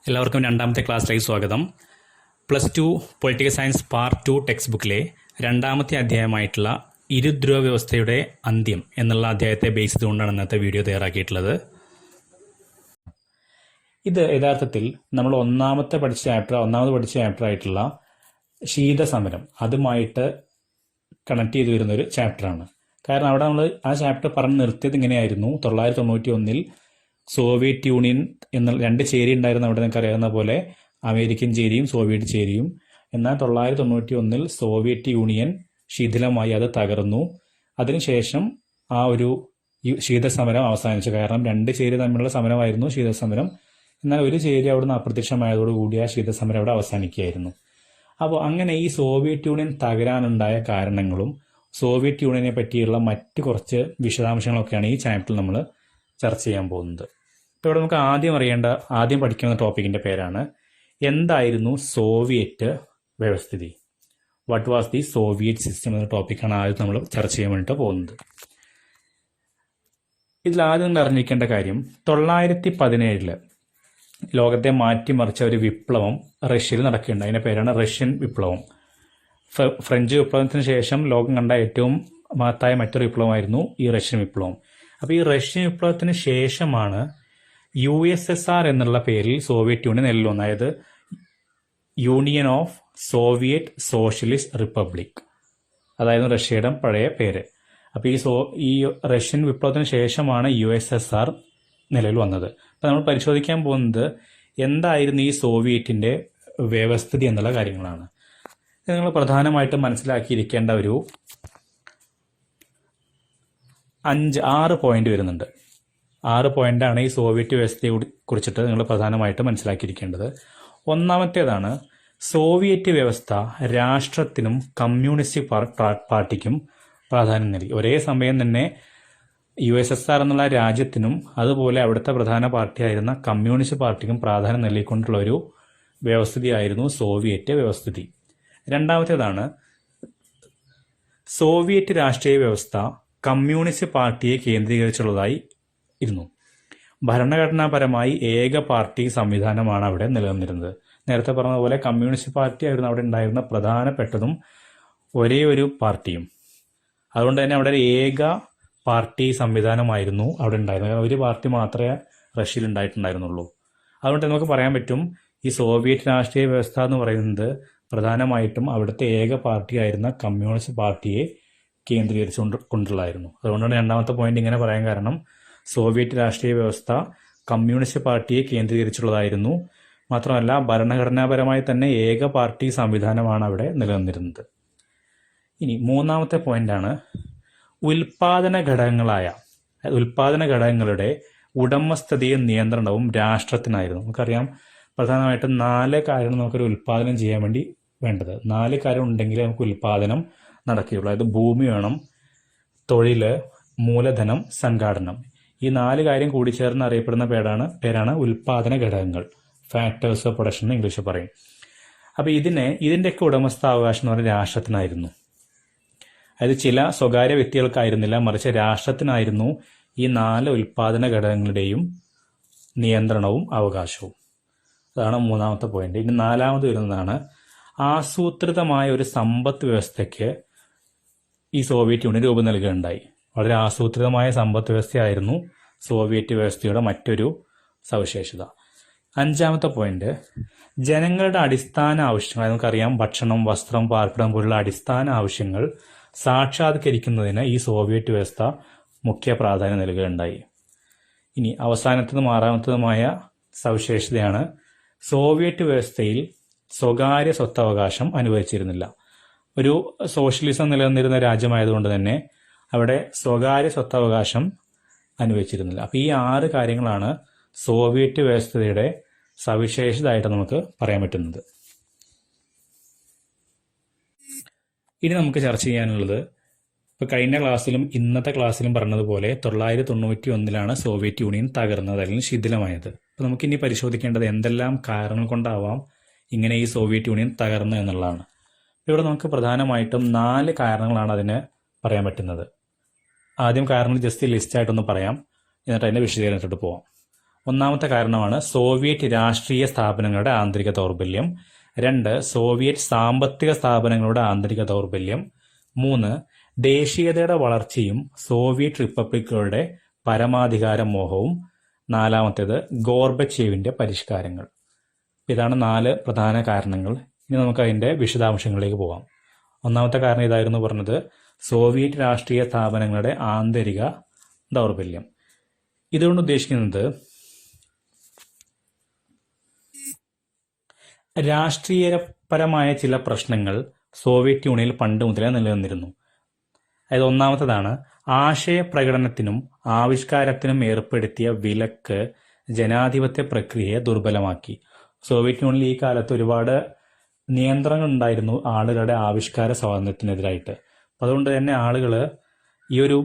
എല്ലാവർക്കും രണ്ടാമത്തെ ക്ലാസ്സിലേക്ക് സ്വാഗതം. +2 പൊളിറ്റിക്കൽ സയൻസ് പാർട്ട് 2 ടെക്സ്റ്റ് ബുക്കിലെ രണ്ടാമത്തെ അധ്യായമായിട്ടുള്ള ഇരുധ്രുവ വ്യവസ്ഥയുടെ അന്ത്യം എന്നുള്ള അധ്യായത്തെ ബേസ് ചെയ്തുകൊണ്ടാണ് ഇന്നത്തെ വീഡിയോ തയ്യാറാക്കിയിട്ടുള്ളത്. ഇത് യഥാർത്ഥത്തിൽ നമ്മൾ ഒന്നാമത് പഠിച്ച ചാപ്റ്റർ ആയിട്ടുള്ള ശീതസമരം അതുമായിട്ട് കണക്ട് ചെയ്തു വരുന്നൊരു ചാപ്റ്ററാണ്. കാരണം അവിടെ നമ്മൾ ആ ചാപ്റ്റർ പറഞ്ഞ് നിർത്തിയത് ഇങ്ങനെയായിരുന്നു. 1991 സോവിയറ്റ് യൂണിയൻ എന്ന രണ്ട് ചേരി ഉണ്ടായിരുന്ന അവിടെ നിങ്ങൾക്ക് അറിയാവുന്ന പോലെ അമേരിക്കൻ ചേരിയും സോവിയറ്റ് ചേരിയും. എന്നാൽ 1991 സോവിയറ്റ് യൂണിയൻ ശിഥിലമായി, അത് തകർന്നു. അതിനുശേഷം ആ ഒരു ശീതസമരം അവസാനിച്ചു. കാരണം രണ്ട് ചേരി തമ്മിലുള്ള സമരമായിരുന്നു ശീതസമരം. എന്നാൽ ഒരു ചേരി അവിടുന്ന് അപ്രത്യക്ഷമായതോടുകൂടി ആ ശീതസമരം അവിടെ അവസാനിക്കുകയായിരുന്നു. അപ്പോൾ അങ്ങനെ ഈ സോവിയറ്റ് യൂണിയൻ തകരാനുണ്ടായ കാരണങ്ങളും സോവിയറ്റ് യൂണിയനെ പറ്റിയുള്ള മറ്റ് കുറച്ച് വിശദാംശങ്ങളൊക്കെയാണ് ഈ ചാപ്റ്ററിൽ നമ്മൾ ചർച്ച ചെയ്യാൻ പോകുന്നത്. ഇപ്പോൾ ഇവിടെ നമുക്ക് ആദ്യം പഠിക്കുന്ന ടോപ്പിക്കിൻ്റെ പേരാണ് എന്തായിരുന്നു സോവിയറ്റ് വ്യവസ്ഥിതി. What was the Soviet system എന്ന ടോപ്പിക്കാണ് ആദ്യം നമ്മൾ ചർച്ച ചെയ്യാൻ വേണ്ടിയിട്ട് പോകുന്നത്. ഇതിലാദ്യം നിങ്ങൾ അറിഞ്ഞിരിക്കേണ്ട കാര്യം, 1917 ലോകത്തെ മാറ്റിമറിച്ച ഒരു വിപ്ലവം റഷ്യയിൽ നടക്കുകയുണ്ട്. അതിൻ്റെ പേരാണ് റഷ്യൻ വിപ്ലവം. ഫ്രഞ്ച് വിപ്ലവത്തിന് ശേഷം ലോകം കണ്ട ഏറ്റവും മഹത്തായ മറ്റൊരു വിപ്ലവമായിരുന്നു ഈ റഷ്യൻ വിപ്ലവം. അപ്പോൾ ഈ റഷ്യൻ വിപ്ലവത്തിന് ശേഷമാണ് USSR എന്നുള്ള പേരിൽ സോവിയറ്റ് യൂണിയൻ നിലവിൽ വന്നത്. അതായത് union of Soviet socialist republic, അതായത് റഷ്യയുടെ പഴയ പേര്. അപ്പോൾ ഈ റഷ്യൻ വിപ്ലവത്തിന് ശേഷമാണ് USSR നിലവിൽ വന്നത്. അപ്പോൾ നമ്മൾ പരിശോധിക്കാൻ പോകുന്നത് എന്തായിരുന്നു ഈ സോവിയറ്റിൻ്റെ വ്യവസ്ഥിതി എന്നുള്ള കാര്യങ്ങളാണ്. നിങ്ങൾ പ്രധാനമായിട്ടും മനസ്സിലാക്കിയിരിക്കേണ്ട ഒരു 6 പോയിന്റ് വരുന്നുണ്ട്. 6 പോയിന്റാണ് ഈ സോവിയറ്റ് വ്യവസ്ഥയെ കുറിച്ചിട്ട് നിങ്ങൾ പ്രധാനമായിട്ടും മനസ്സിലാക്കിയിരിക്കേണ്ടത്. ഒന്നാമത്തേതാണ്, സോവിയറ്റ് വ്യവസ്ഥ രാഷ്ട്രത്തിനും കമ്മ്യൂണിസ്റ്റ് പാർട്ടിക്കും പ്രാധാന്യം നൽകി. ഒരേ സമയം തന്നെ USSR എന്നുള്ള രാജ്യത്തിനും അതുപോലെ അവിടുത്തെ പ്രധാന പാർട്ടിയായിരുന്ന കമ്മ്യൂണിസ്റ്റ് പാർട്ടിക്കും പ്രാധാന്യം നൽകിക്കൊണ്ടുള്ള ഒരു വ്യവസ്ഥിതിയായിരുന്നു സോവിയറ്റ് വ്യവസ്ഥിതി. രണ്ടാമത്തേതാണ്, സോവിയറ്റ് രാഷ്ട്രീയ വ്യവസ്ഥ കമ്മ്യൂണിസ്റ്റ് പാർട്ടിയെ കേന്ദ്രീകരിച്ചുള്ളതായി ഇരുന്നു. ഭരണഘടനാപരമായി ഏക പാർട്ടി സംവിധാനമാണ് അവിടെ നിലനിന്നിരുന്നത്. നേരത്തെ പറഞ്ഞതുപോലെ കമ്മ്യൂണിസ്റ്റ് പാർട്ടി ആയിരുന്നു അവിടെ ഉണ്ടായിരുന്ന പ്രധാനപ്പെട്ടതും ഒരേ ഒരു പാർട്ടിയും. അതുകൊണ്ട് തന്നെ അവിടെ ഒരു ഏക പാർട്ടി സംവിധാനമായിരുന്നു അവിടെ ഉണ്ടായിരുന്നത്. ഒരു പാർട്ടി മാത്രമേ റഷ്യയിൽ ഉണ്ടായിട്ടുണ്ടായിരുന്നുള്ളൂ. അതുകൊണ്ട് നമുക്ക് പറയാൻ പറ്റും ഈ സോവിയറ്റ് രാഷ്ട്രീയ വ്യവസ്ഥ എന്ന് പറയുന്നത് പ്രധാനമായിട്ടും അവിടുത്തെ ഏക പാർട്ടിയായിരുന്ന കമ്മ്യൂണിസ്റ്റ് പാർട്ടിയെ കേന്ദ്രീകരിച്ചുകൊണ്ടുള്ളതായിരുന്നു. അതുകൊണ്ടാണ് രണ്ടാമത്തെ പോയിന്റ് ഇങ്ങനെ പറയാൻ കാരണം, സോവിയറ്റ് രാഷ്ട്രീയ വ്യവസ്ഥ കമ്മ്യൂണിസ്റ്റ് പാർട്ടിയെ കേന്ദ്രീകരിച്ചുള്ളതായിരുന്നു. മാത്രമല്ല ഭരണഘടനാപരമായി തന്നെ ഏക പാർട്ടി സംവിധാനമാണ് അവിടെ നിലനിന്നിരുന്നത്. ഇനി മൂന്നാമത്തെ പോയിന്റാണ്, ഉൽപാദന ഘടകങ്ങളുടെ ഉടമസ്ഥതയും നിയന്ത്രണവും രാഷ്ട്രത്തിനായിരുന്നു. നമുക്കറിയാം പ്രധാനമായിട്ടും 4 കാര്യങ്ങൾ നമുക്കൊരു ഉൽപാദനം ചെയ്യാൻ വേണ്ടി വേണ്ടത്. 4 കാര്യം ഉണ്ടെങ്കിൽ നമുക്ക് ഉൽപാദനം നടക്കുകയുള്ളൂ. അതായത് ഭൂമി വേണം, തൊഴിൽ, മൂലധനം, സംഘാടനം. ഈ 4 കാര്യം കൂടിച്ചേർന്ന് അറിയപ്പെടുന്ന പേരാണ് ഉൽപാദന ഘടകങ്ങൾ. ഫാക്ടേഴ്സ് ഓഫ് പ്രൊഡക്ഷൻ എന്ന് ഇംഗ്ലീഷിൽ പറയും. അപ്പോൾ ഇതിൻ്റെയൊക്കെ ഉടമസ്ഥാവകാശം എന്ന് പറയുന്നത് രാഷ്ട്രത്തിനായിരുന്നു. അതായത് ചില സ്വകാര്യ വ്യക്തികൾക്കായിരുന്നില്ല, മറിച്ച് രാഷ്ട്രത്തിനായിരുന്നു ഈ 4 ഉൽപാദന ഘടകങ്ങളുടെയും നിയന്ത്രണവും അവകാശവും. അതാണ് മൂന്നാമത്തെ പോയിന്റ്. ഇനി നാലാമത് വരുന്നതാണ്, ആസൂത്രിതമായ ഒരു സമ്പദ് വ്യവസ്ഥയ്ക്ക് ഈ സോവിയറ്റ് യൂണിയൻ രൂപം നൽകുകയുണ്ടായി. വളരെ ആസൂത്രിതമായ സമ്പദ് വ്യവസ്ഥയായിരുന്നു സോവിയറ്റ് വ്യവസ്ഥയുടെ മറ്റൊരു സവിശേഷത. അഞ്ചാമത്തെ പോയിന്റ്, ജനങ്ങളുടെ അടിസ്ഥാന ആവശ്യങ്ങൾ, നമുക്കറിയാം ഭക്ഷണം, വസ്ത്രം, പാർപ്പിടം പോലുള്ള അടിസ്ഥാന ആവശ്യങ്ങൾ സാക്ഷാത്കരിക്കുന്നതിന് ഈ സോവിയറ്റ് വ്യവസ്ഥ മുഖ്യ പ്രാധാന്യം നൽകുകയുണ്ടായി. ഇനി അവസാനത്തതും 6ാമത്തതുമായ സവിശേഷതയാണ്, സോവിയറ്റ് വ്യവസ്ഥയിൽ സ്വകാര്യ സ്വത്തവകാശം അനുവദിച്ചിരുന്നില്ല. ഒരു സോഷ്യലിസം നിലനിന്നിരുന്ന രാജ്യമായതുകൊണ്ട് തന്നെ അവിടെ സ്വകാര്യ സ്വത്തവകാശം അനുവദിച്ചിരുന്നില്ല. അപ്പോൾ ഈ 6 കാര്യങ്ങളാണ് സോവിയറ്റ് വ്യവസ്ഥയുടെ സവിശേഷതയായിട്ട് നമുക്ക് പറയാൻ പറ്റുന്നത്. ഇനി നമുക്ക് ചർച്ച ചെയ്യാനുള്ളത്, ഇപ്പോൾ കഴിഞ്ഞ ക്ലാസ്സിലും ഇന്നത്തെ ക്ലാസ്സിലും പറഞ്ഞതുപോലെ 1991 സോവിയറ്റ് യൂണിയൻ തകർന്നത് അല്ലെങ്കിൽ ശിഥിലമായത്. അപ്പോൾ നമുക്കിനി പരിശോധിക്കേണ്ടത് എന്തെല്ലാം കാരണങ്ങൾ കൊണ്ടാവാം ഇങ്ങനെ ഈ സോവിയറ്റ് യൂണിയൻ തകർന്നു എന്നുള്ളതാണ്. ഇവിടെ നമുക്ക് പ്രധാനമായിട്ടും 4 കാരണങ്ങളാണ് അതിന് പറയാൻ പറ്റുന്നത്. ആദ്യം കാരണങ്ങൾ ജസ്റ്റ് ലിസ്റ്റായിട്ടൊന്ന് പറയാം, എന്നിട്ട് അതിൻ്റെ വിശദീകരണത്തിലോട്ട് പോവാം. ഒന്നാമത്തെ കാരണമാണ് സോവിയറ്റ് രാഷ്ട്രീയ സ്ഥാപനങ്ങളുടെ ആന്തരിക ദൗർബല്യം. 2 സോവിയറ്റ് സാമ്പത്തിക സ്ഥാപനങ്ങളുടെ ആന്തരിക ദൗർബല്യം. 3 ദേശീയതയുടെ വളർച്ചയും സോവിയറ്റ് റിപ്പബ്ലിക്കുകളുടെ പരമാധികാര മോഹവും. 4 ഗോർബച്ചേവിന്റെ പരിഷ്കാരങ്ങൾ. ഇതാണ് 4 പ്രധാന കാരണങ്ങൾ. ഇനി നമുക്ക് അതിന്റെ വിശദാംശങ്ങളിലേക്ക് പോകാം. ഒന്നാമത്തെ കാരണം ഇതായിരുന്നു പറഞ്ഞത്, സോവിയറ്റ് രാഷ്ട്രീയ സ്ഥാപനങ്ങളുടെ ആന്തരിക ദൗർബല്യം. ഇതുകൊണ്ട് ഉദ്ദേശിക്കുന്നത് രാഷ്ട്രീയപരമായ ചില പ്രശ്നങ്ങൾ സോവിയറ്റ് യൂണിയനിൽ പണ്ട് മുതലേ നിലനിന്നിരുന്നു. അതായത് ഒന്നാമത്തേതാണ് ആശയപ്രകടനത്തിനും ആവിഷ്കാരത്തിനും ഏർപ്പെടുത്തിയ വിലക്ക് ജനാധിപത്യ പ്രക്രിയയെ ദുർബലമാക്കി. സോവിയറ്റ് യൂണിയനിൽ ഈ കാലത്ത് ഒരുപാട് നിയന്ത്രണങ്ങൾ ഉണ്ടായിരുന്നു ആളുകളുടെ ആവിഷ്കാര സ്വാതന്ത്ര്യത്തിനെതിരായിട്ട്. അപ്പം അതുകൊണ്ട് തന്നെ ആളുകൾ ഈ ഒരു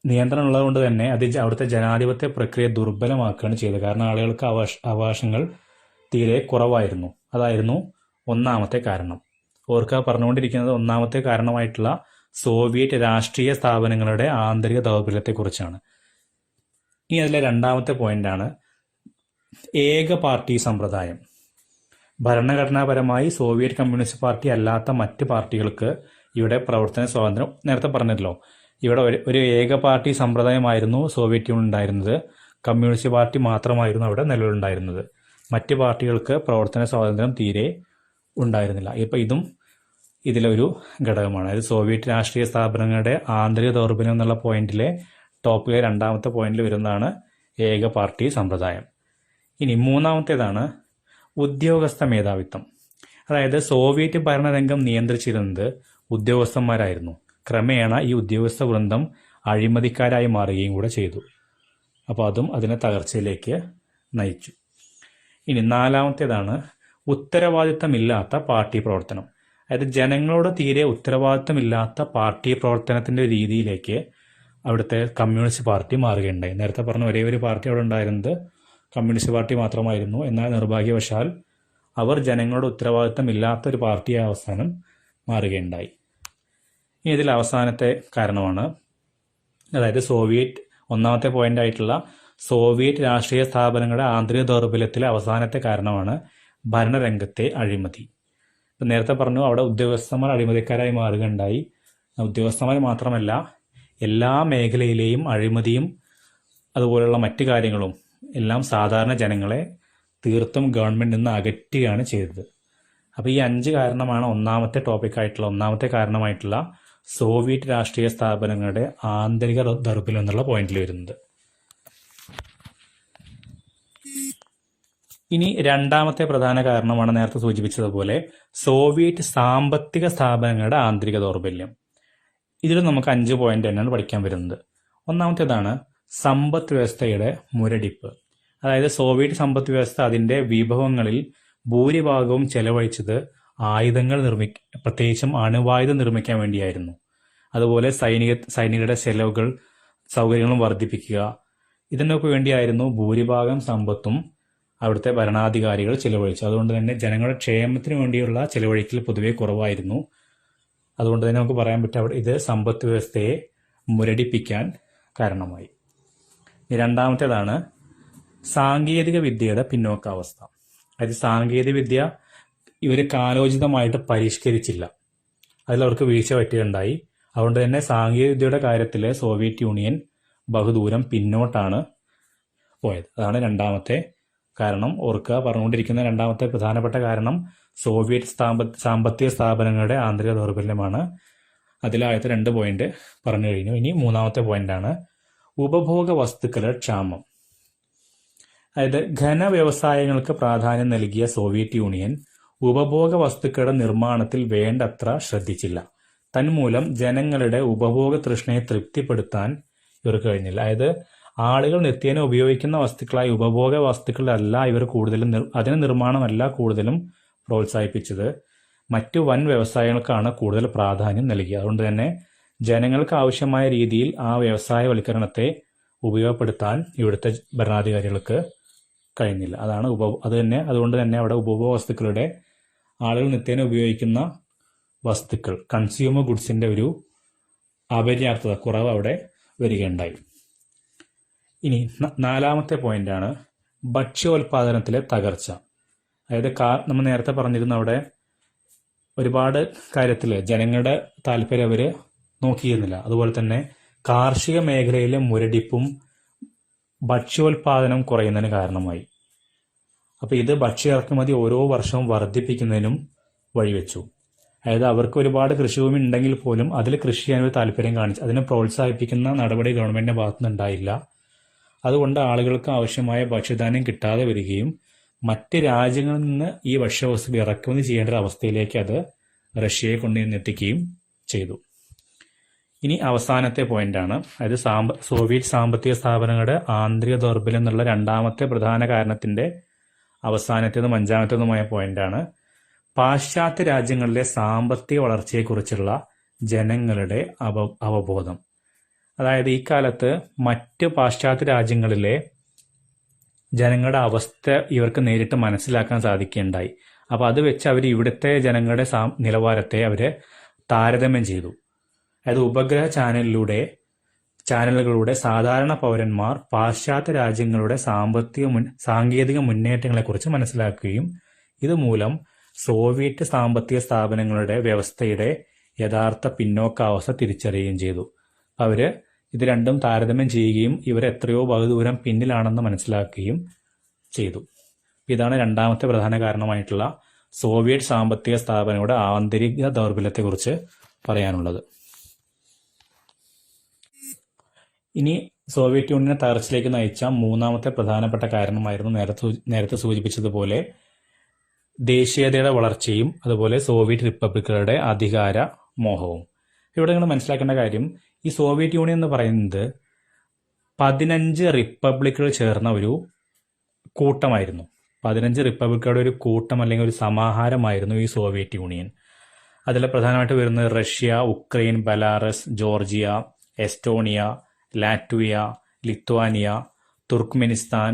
നിയന്ത്രണം ഉള്ളതുകൊണ്ട് തന്നെ അത് അവിടുത്തെ ജനാധിപത്യ പ്രക്രിയ ദുർബലമാക്കുകയാണ് ചെയ്തത്. കാരണം ആളുകൾക്ക് അവകാശങ്ങൾ തീരെ കുറവായിരുന്നു. അതായിരുന്നു ഒന്നാമത്തെ കാരണം. ഓർക്കുക, പറഞ്ഞുകൊണ്ടിരിക്കുന്നത് ഒന്നാമത്തെ കാരണമായിട്ടുള്ള സോവിയറ്റ് രാഷ്ട്രീയ സ്ഥാപനങ്ങളുടെ ആന്തരിക ദൗർബല്യത്തെക്കുറിച്ചാണ്. ഇനി അതിലെ രണ്ടാമത്തെ പോയിന്റാണ് ഏക പാർട്ടി സമ്പ്രദായം. ഭരണഘടനാപരമായി സോവിയറ്റ് കമ്മ്യൂണിസ്റ്റ് പാർട്ടി അല്ലാത്ത മറ്റ് പാർട്ടികൾക്ക് ഇവിടെ പ്രവർത്തന സ്വാതന്ത്ര്യം, നേരത്തെ പറഞ്ഞല്ലോ, ഇവിടെ ഒരു ഏക പാർട്ടി സമ്പ്രദായമായിരുന്നു സോവിയറ്റ് യൂണിയൻ ഉണ്ടായിരുന്നത്. കമ്മ്യൂണിസ്റ്റ് പാർട്ടി മാത്രമായിരുന്നു അവിടെ നിലവിലുണ്ടായിരുന്നത്. മറ്റ് പാർട്ടികൾക്ക് പ്രവർത്തന സ്വാതന്ത്ര്യം തീരെ ഉണ്ടായിരുന്നില്ല. ഇപ്പം ഇതും ഇതിലൊരു ഘടകമാണ്. അതായത് സോവിയറ്റ് രാഷ്ട്രീയ സ്ഥാപനങ്ങളുടെ ആന്തരിക ദൗർബല്യം എന്നുള്ള പോയിന്റിലെ ടോപ്പിലെ രണ്ടാമത്തെ പോയിന്റിൽ വരുന്നതാണ് ഏക പാർട്ടി സമ്പ്രദായം. ഇനി മൂന്നാമത്തേതാണ് ഉദ്യോഗസ്ഥ മേധാവിത്വം. അതായത് സോവിയറ്റ് ഭരണരംഗം നിയന്ത്രിച്ചിരുന്നത് ഉദ്യോഗസ്ഥന്മാരായിരുന്നു. ക്രമേണ ഈ ഉദ്യോഗസ്ഥ വൃന്ദം അഴിമതിക്കാരായി മാറുകയും കൂടെ ചെയ്തു. അപ്പോൾ അതും അതിനെ തകർച്ചയിലേക്ക് നയിച്ചു. ഇനി നാലാമത്തേതാണ് ഉത്തരവാദിത്തമില്ലാത്ത പാർട്ടി പ്രവർത്തനം. അതായത് ജനങ്ങളോട് തീരെ ഉത്തരവാദിത്തമില്ലാത്ത പാർട്ടി പ്രവർത്തനത്തിൻ്റെ രീതിയിലേക്ക് അവിടുത്തെ കമ്മ്യൂണിസ്റ്റ് പാർട്ടി മാറുകയുണ്ടായി. നേരത്തെ പറഞ്ഞ ഒരേ ഒരു പാർട്ടി അവിടെ ഉണ്ടായിരുന്നത് കമ്മ്യൂണിസ്റ്റ് പാർട്ടി മാത്രമായിരുന്നു. എന്നാൽ നിർഭാഗ്യവശാൽ അവർ ജനങ്ങളുടെ ഉത്തരവാദിത്തമില്ലാത്ത ഒരു പാർട്ടിയായ അവസാനം മാറുകയുണ്ടായി. ഇനി ഇതിൽ അവസാനത്തെ കാരണമാണ്, അതായത് സോവിയറ്റ് ഒന്നാമത്തെ പോയിന്റ് ആയിട്ടുള്ള സോവിയറ്റ് രാഷ്ട്രീയ സ്ഥാപനങ്ങളുടെ ആന്തരിക ദൗർബല്യത്തിലെ അവസാനത്തെ കാരണമാണ് ഭരണരംഗത്തെ അഴിമതി. ഇപ്പം നേരത്തെ പറഞ്ഞു അവിടെ ഉദ്യോഗസ്ഥന്മാർ അഴിമതിക്കാരായി മാറുകയുണ്ടായി. ഉദ്യോഗസ്ഥന്മാർ മാത്രമല്ല, എല്ലാ മേഖലയിലെയും അഴിമതിയും അതുപോലുള്ള മറ്റു കാര്യങ്ങളും എല്ലാം സാധാരണ ജനങ്ങളെ തീർത്തും ഗവൺമെൻറ് നിന്ന് അകറ്റുകയാണ് ചെയ്തത്. അപ്പോൾ ഈ 5 കാരണമാണ് ഒന്നാമത്തെ കാരണമായിട്ടുള്ള സോവിയറ്റ് രാഷ്ട്രീയ സ്ഥാപനങ്ങളുടെ ആന്തരിക ദൗർബല്യം എന്നുള്ള പോയിന്റിൽ വരുന്നത്. ഇനി രണ്ടാമത്തെ പ്രധാന കാരണമാണ് നേരത്തെ സൂചിപ്പിച്ചതുപോലെ സോവിയറ്റ് സാമ്പത്തിക സ്ഥാപനങ്ങളുടെ ആന്തരിക ദൗർബല്യം. ഇതിൽ നമുക്ക് 5 പോയിന്റ് തന്നെയാണ് പഠിക്കാൻ വരുന്നത്. ഒന്നാമത്തേതാണ് സമ്പദ് വ്യവസ്ഥയുടെ മുരടിപ്പ്. അതായത് സോവിയറ്റ് സമ്പദ് വ്യവസ്ഥ അതിൻ്റെ വിഭവങ്ങളിൽ ഭൂരിഭാഗവും ചെലവഴിച്ചത് ആയുധങ്ങൾ പ്രത്യേകിച്ചും അണുവായുധം നിർമ്മിക്കാൻ വേണ്ടിയായിരുന്നു. അതുപോലെ സൈനികരുടെ ചെലവുകൾ സൗകര്യങ്ങളും വർദ്ധിപ്പിക്കുക, ഇതിനൊക്കെ വേണ്ടിയായിരുന്നു ഭൂരിഭാഗം സമ്പത്തും അവിടുത്തെ ഭരണാധികാരികൾ ചെലവഴിച്ചു. അതുകൊണ്ട് തന്നെ ജനങ്ങളുടെ ക്ഷേമത്തിന് വേണ്ടിയുള്ള ചെലവഴിക്കൽ പൊതുവെ കുറവായിരുന്നു. അതുകൊണ്ട് തന്നെ നമുക്ക് പറയാൻ പറ്റും ഇത് സമ്പദ് വ്യവസ്ഥയെ മുരടിപ്പിക്കാൻ കാരണമായി. രണ്ടാമത്തേതാണ് സാങ്കേതിക വിദ്യയുടെ പിന്നോക്കാവസ്ഥ. അതായത് സാങ്കേതിക വിദ്യ ഇവർ കാലോചിതമായിട്ട് പരിഷ്കരിച്ചില്ല, അതിലവർക്ക് വീഴ്ച പറ്റുകയുണ്ടായി. അതുകൊണ്ട് തന്നെ സാങ്കേതിക വിദ്യയുടെ കാര്യത്തിൽ സോവിയറ്റ് യൂണിയൻ ബഹുദൂരം പിന്നോട്ടാണ് പോയത്. അതാണ് രണ്ടാമത്തെ കാരണം. ഓർക്കുക, പറഞ്ഞുകൊണ്ടിരിക്കുന്ന രണ്ടാമത്തെ പ്രധാനപ്പെട്ട കാരണം സോവിയറ്റ് സാമ്പത്തിക സ്ഥാപനങ്ങളുടെ ആന്തരിക ദൗർബല്യമാണ്. അതിലാദ്യത്തെ 2 പോയിന്റ് പറഞ്ഞു കഴിഞ്ഞു. ഇനി മൂന്നാമത്തെ പോയിന്റാണ് ഉപഭോഗ വസ്തുക്കളുടെ ക്ഷാമം. അതായത് ഘന വ്യവസായങ്ങൾക്ക് പ്രാധാന്യം നൽകിയ സോവിയറ്റ് യൂണിയൻ ഉപഭോഗ വസ്തുക്കളുടെ നിർമ്മാണത്തിൽ വേണ്ടത്ര ശ്രദ്ധിച്ചില്ല. തന്മൂലം ജനങ്ങളുടെ ഉപഭോഗ തൃഷ്ണയെ തൃപ്തിപ്പെടുത്താൻ ഇവർക്ക് കഴിഞ്ഞില്ല. അതായത് ആളുകൾ നിത്യേന ഉപയോഗിക്കുന്ന വസ്തുക്കളായ ഉപഭോഗ വസ്തുക്കളല്ല ഇവർ കൂടുതലും അതിന് നിർമ്മാണമല്ല കൂടുതലും പ്രോത്സാഹിപ്പിച്ചത്. മറ്റു വൻ വ്യവസായങ്ങൾക്കാണ് കൂടുതൽ പ്രാധാന്യം നൽകിയത്. അതുകൊണ്ട് തന്നെ ജനങ്ങൾക്ക് ആവശ്യമായ രീതിയിൽ ആ വ്യവസായവൽക്കരണത്തെ ഉപയോഗപ്പെടുത്താൻ ഇവിടുത്തെ ഭരണാധികാരികൾക്ക് കഴിഞ്ഞില്ല. അതുകൊണ്ട് തന്നെ അവിടെ ഉപഭോഗ വസ്തുക്കളുടെ ആളുകൾ നിത്യേന ഉപയോഗിക്കുന്ന വസ്തുക്കൾ കൺസ്യൂമർ ഗുഡ്സിന്റെ ഒരു അപര്യാപ്തത, കുറവ് അവിടെ വരികയുണ്ടായി. ഇനി നാലാമത്തെ പോയിന്റാണ് ഭക്ഷ്യോൽപാദനത്തിലെ തകർച്ച. അതായത് നമ്മൾ നേരത്തെ പറഞ്ഞിരുന്ന അവിടെ ഒരുപാട് കാര്യത്തിൽ ജനങ്ങളുടെ താല്പര്യം അവർ നോക്കിയിരുന്നില്ല. അതുപോലെ തന്നെ കാർഷിക മേഖലയിലെ മുരടിപ്പും ഭക്ഷ്യോൽപാദനം കുറയുന്നതിന് കാരണമായി. അപ്പോൾ ഇത് ഭക്ഷ്യ ഇറക്കുമതി ഓരോ വർഷവും വർദ്ധിപ്പിക്കുന്നതിനും വഴിവെച്ചു. അതായത് അവർക്ക് ഒരുപാട് കൃഷിഭൂമി ഉണ്ടെങ്കിൽ പോലും അതിൽ കൃഷി ചെയ്യാൻ ഒരു താല്പര്യം കാണിച്ചു അതിനെ പ്രോത്സാഹിപ്പിക്കുന്ന നടപടി ഗവൺമെന്റിന്റെ ഭാഗത്തുനിന്ന് ഉണ്ടായില്ല. അതുകൊണ്ട് ആളുകൾക്ക് ആവശ്യമായ ഭക്ഷ്യധാന്യം കിട്ടാതെ വരികയും മറ്റ് രാജ്യങ്ങളിൽ നിന്ന് ഈ ഭക്ഷ്യവസ്തു ഇറക്കുമതി ചെയ്യേണ്ട ഒരു അവസ്ഥയിലേക്ക് അത് റഷ്യയെ കൊണ്ടുവന്നെത്തിക്കുകയും ചെയ്തു. ഇനി അവസാനത്തെ പോയിന്റാണ്, അതായത് സോവിയറ്റ് സാമ്പത്തിക സ്ഥാപനങ്ങളുടെ ആന്തരിക ദൗർബല്യം എന്നുള്ള രണ്ടാമത്തെ പ്രധാന കാരണത്തിന്റെ അവസാനത്തേതും അഞ്ചാമത്തേതുമായ പോയിന്റാണ് പാശ്ചാത്യ രാജ്യങ്ങളിലെ സാമ്പത്തിക വളർച്ചയെക്കുറിച്ചുള്ള ജനങ്ങളുടെ അവബോധം. അതായത് ഈ കാലത്ത് മറ്റ് പാശ്ചാത്യ രാജ്യങ്ങളിലെ ജനങ്ങളുടെ അവസ്ഥ ഇവർക്ക് നേരിട്ട് മനസ്സിലാക്കാൻ സാധിക്കുകയുണ്ടായി. അപ്പോൾ അത് വെച്ച് അവർ ഇവിടുത്തെ ജനങ്ങളുടെ നിലവാരത്തെ അവർ താരതമ്യം ചെയ്തു. അതായത് ഉപഗ്രഹ ചാനലുകളിലൂടെ സാധാരണ പൗരന്മാർ പാശ്ചാത്യ രാജ്യങ്ങളുടെ സാങ്കേതിക മുന്നേറ്റങ്ങളെക്കുറിച്ച് മനസ്സിലാക്കുകയും ഇതുമൂലം സോവിയറ്റ് സാമ്പത്തിക സ്ഥാപനങ്ങളുടെ വ്യവസ്ഥയുടെ യഥാർത്ഥ പിന്നോക്കാവസ്ഥ തിരിച്ചറിയുകയും ചെയ്തു. അവർ ഇത് രണ്ടും താരതമ്യം ചെയ്യുകയും ഇവർ എത്രയോ ബഹുദൂരം പിന്നിലാണെന്ന് മനസ്സിലാക്കുകയും ചെയ്തു. ഇതാണ് രണ്ടാമത്തെ പ്രധാന കാരണമായിട്ടുള്ള സോവിയറ്റ് സാമ്പത്തിക സ്ഥാപനങ്ങളുടെ ആന്തരിക ദൗർബല്യത്തെക്കുറിച്ച് പറയാനുള്ളത്. ഇനി സോവിയറ്റ് യൂണിയനെ തകർച്ചയിലേക്ക് നയിച്ച മൂന്നാമത്തെ പ്രധാനപ്പെട്ട കാരണമായിരുന്നു നേരത്തെ സൂചിപ്പിച്ചതുപോലെ ദേശീയതയുടെ വളർച്ചയും അതുപോലെ സോവിയറ്റ് റിപ്പബ്ലിക്കുകളുടെ അധികാര മോഹവും. ഇവിടെ നിങ്ങൾ മനസ്സിലാക്കേണ്ട കാര്യം, ഈ സോവിയറ്റ് യൂണിയൻ എന്ന് പറയുന്നത് 15 റിപ്പബ്ലിക്കുകൾ ചേർന്ന ഒരു കൂട്ടമായിരുന്നു. 15 റിപ്പബ്ലിക്കുകളുടെ ഒരു കൂട്ടം അല്ലെങ്കിൽ ഒരു സമാഹാരമായിരുന്നു ഈ സോവിയറ്റ് യൂണിയൻ. അതിൽ പ്രധാനമായിട്ട് വരുന്നത് Russia, Ukraine, Belarus, Georgia, Estonia, Latvia, Lithuania, Turkmenistan,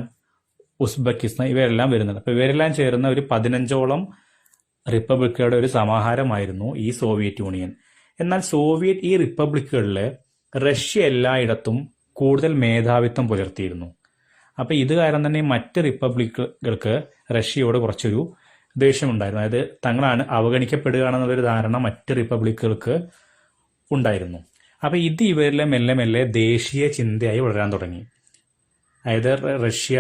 Uzbekistan ഇവരെല്ലാം വരുന്നുണ്ട്. അപ്പോൾ ഇവരെല്ലാം ചേർന്ന ഒരു 15ഓളം റിപ്പബ്ലിക്കുകളുടെ ഒരു സമാഹാരമായിരുന്നു ഈ സോവിയറ്റ് യൂണിയൻ. എന്നാൽ ഈ റിപ്പബ്ലിക്കുകളിൽ റഷ്യ എല്ലായിടത്തും കൂടുതൽ മേധാവിത്വം പുലർത്തിയിരുന്നു. അപ്പോൾ ഇത് കാരണം തന്നെ മറ്റ് റിപ്പബ്ലിക്കുകൾക്ക് റഷ്യയോട് കുറച്ചൊരു ദേഷ്യമുണ്ടായിരുന്നു. അതായത് തങ്ങളാണ് അവഗണിക്കപ്പെടുകയാണെന്നുള്ളൊരു ധാരണ മറ്റ് റിപ്പബ്ലിക്കുകൾക്ക് ഉണ്ടായിരുന്നു. അപ്പോൾ ഇത് ഇവരിലെ മെല്ലെ മെല്ലെ ദേശീയ ചിന്തയായി വളരാൻ തുടങ്ങി. അതായത് Russia,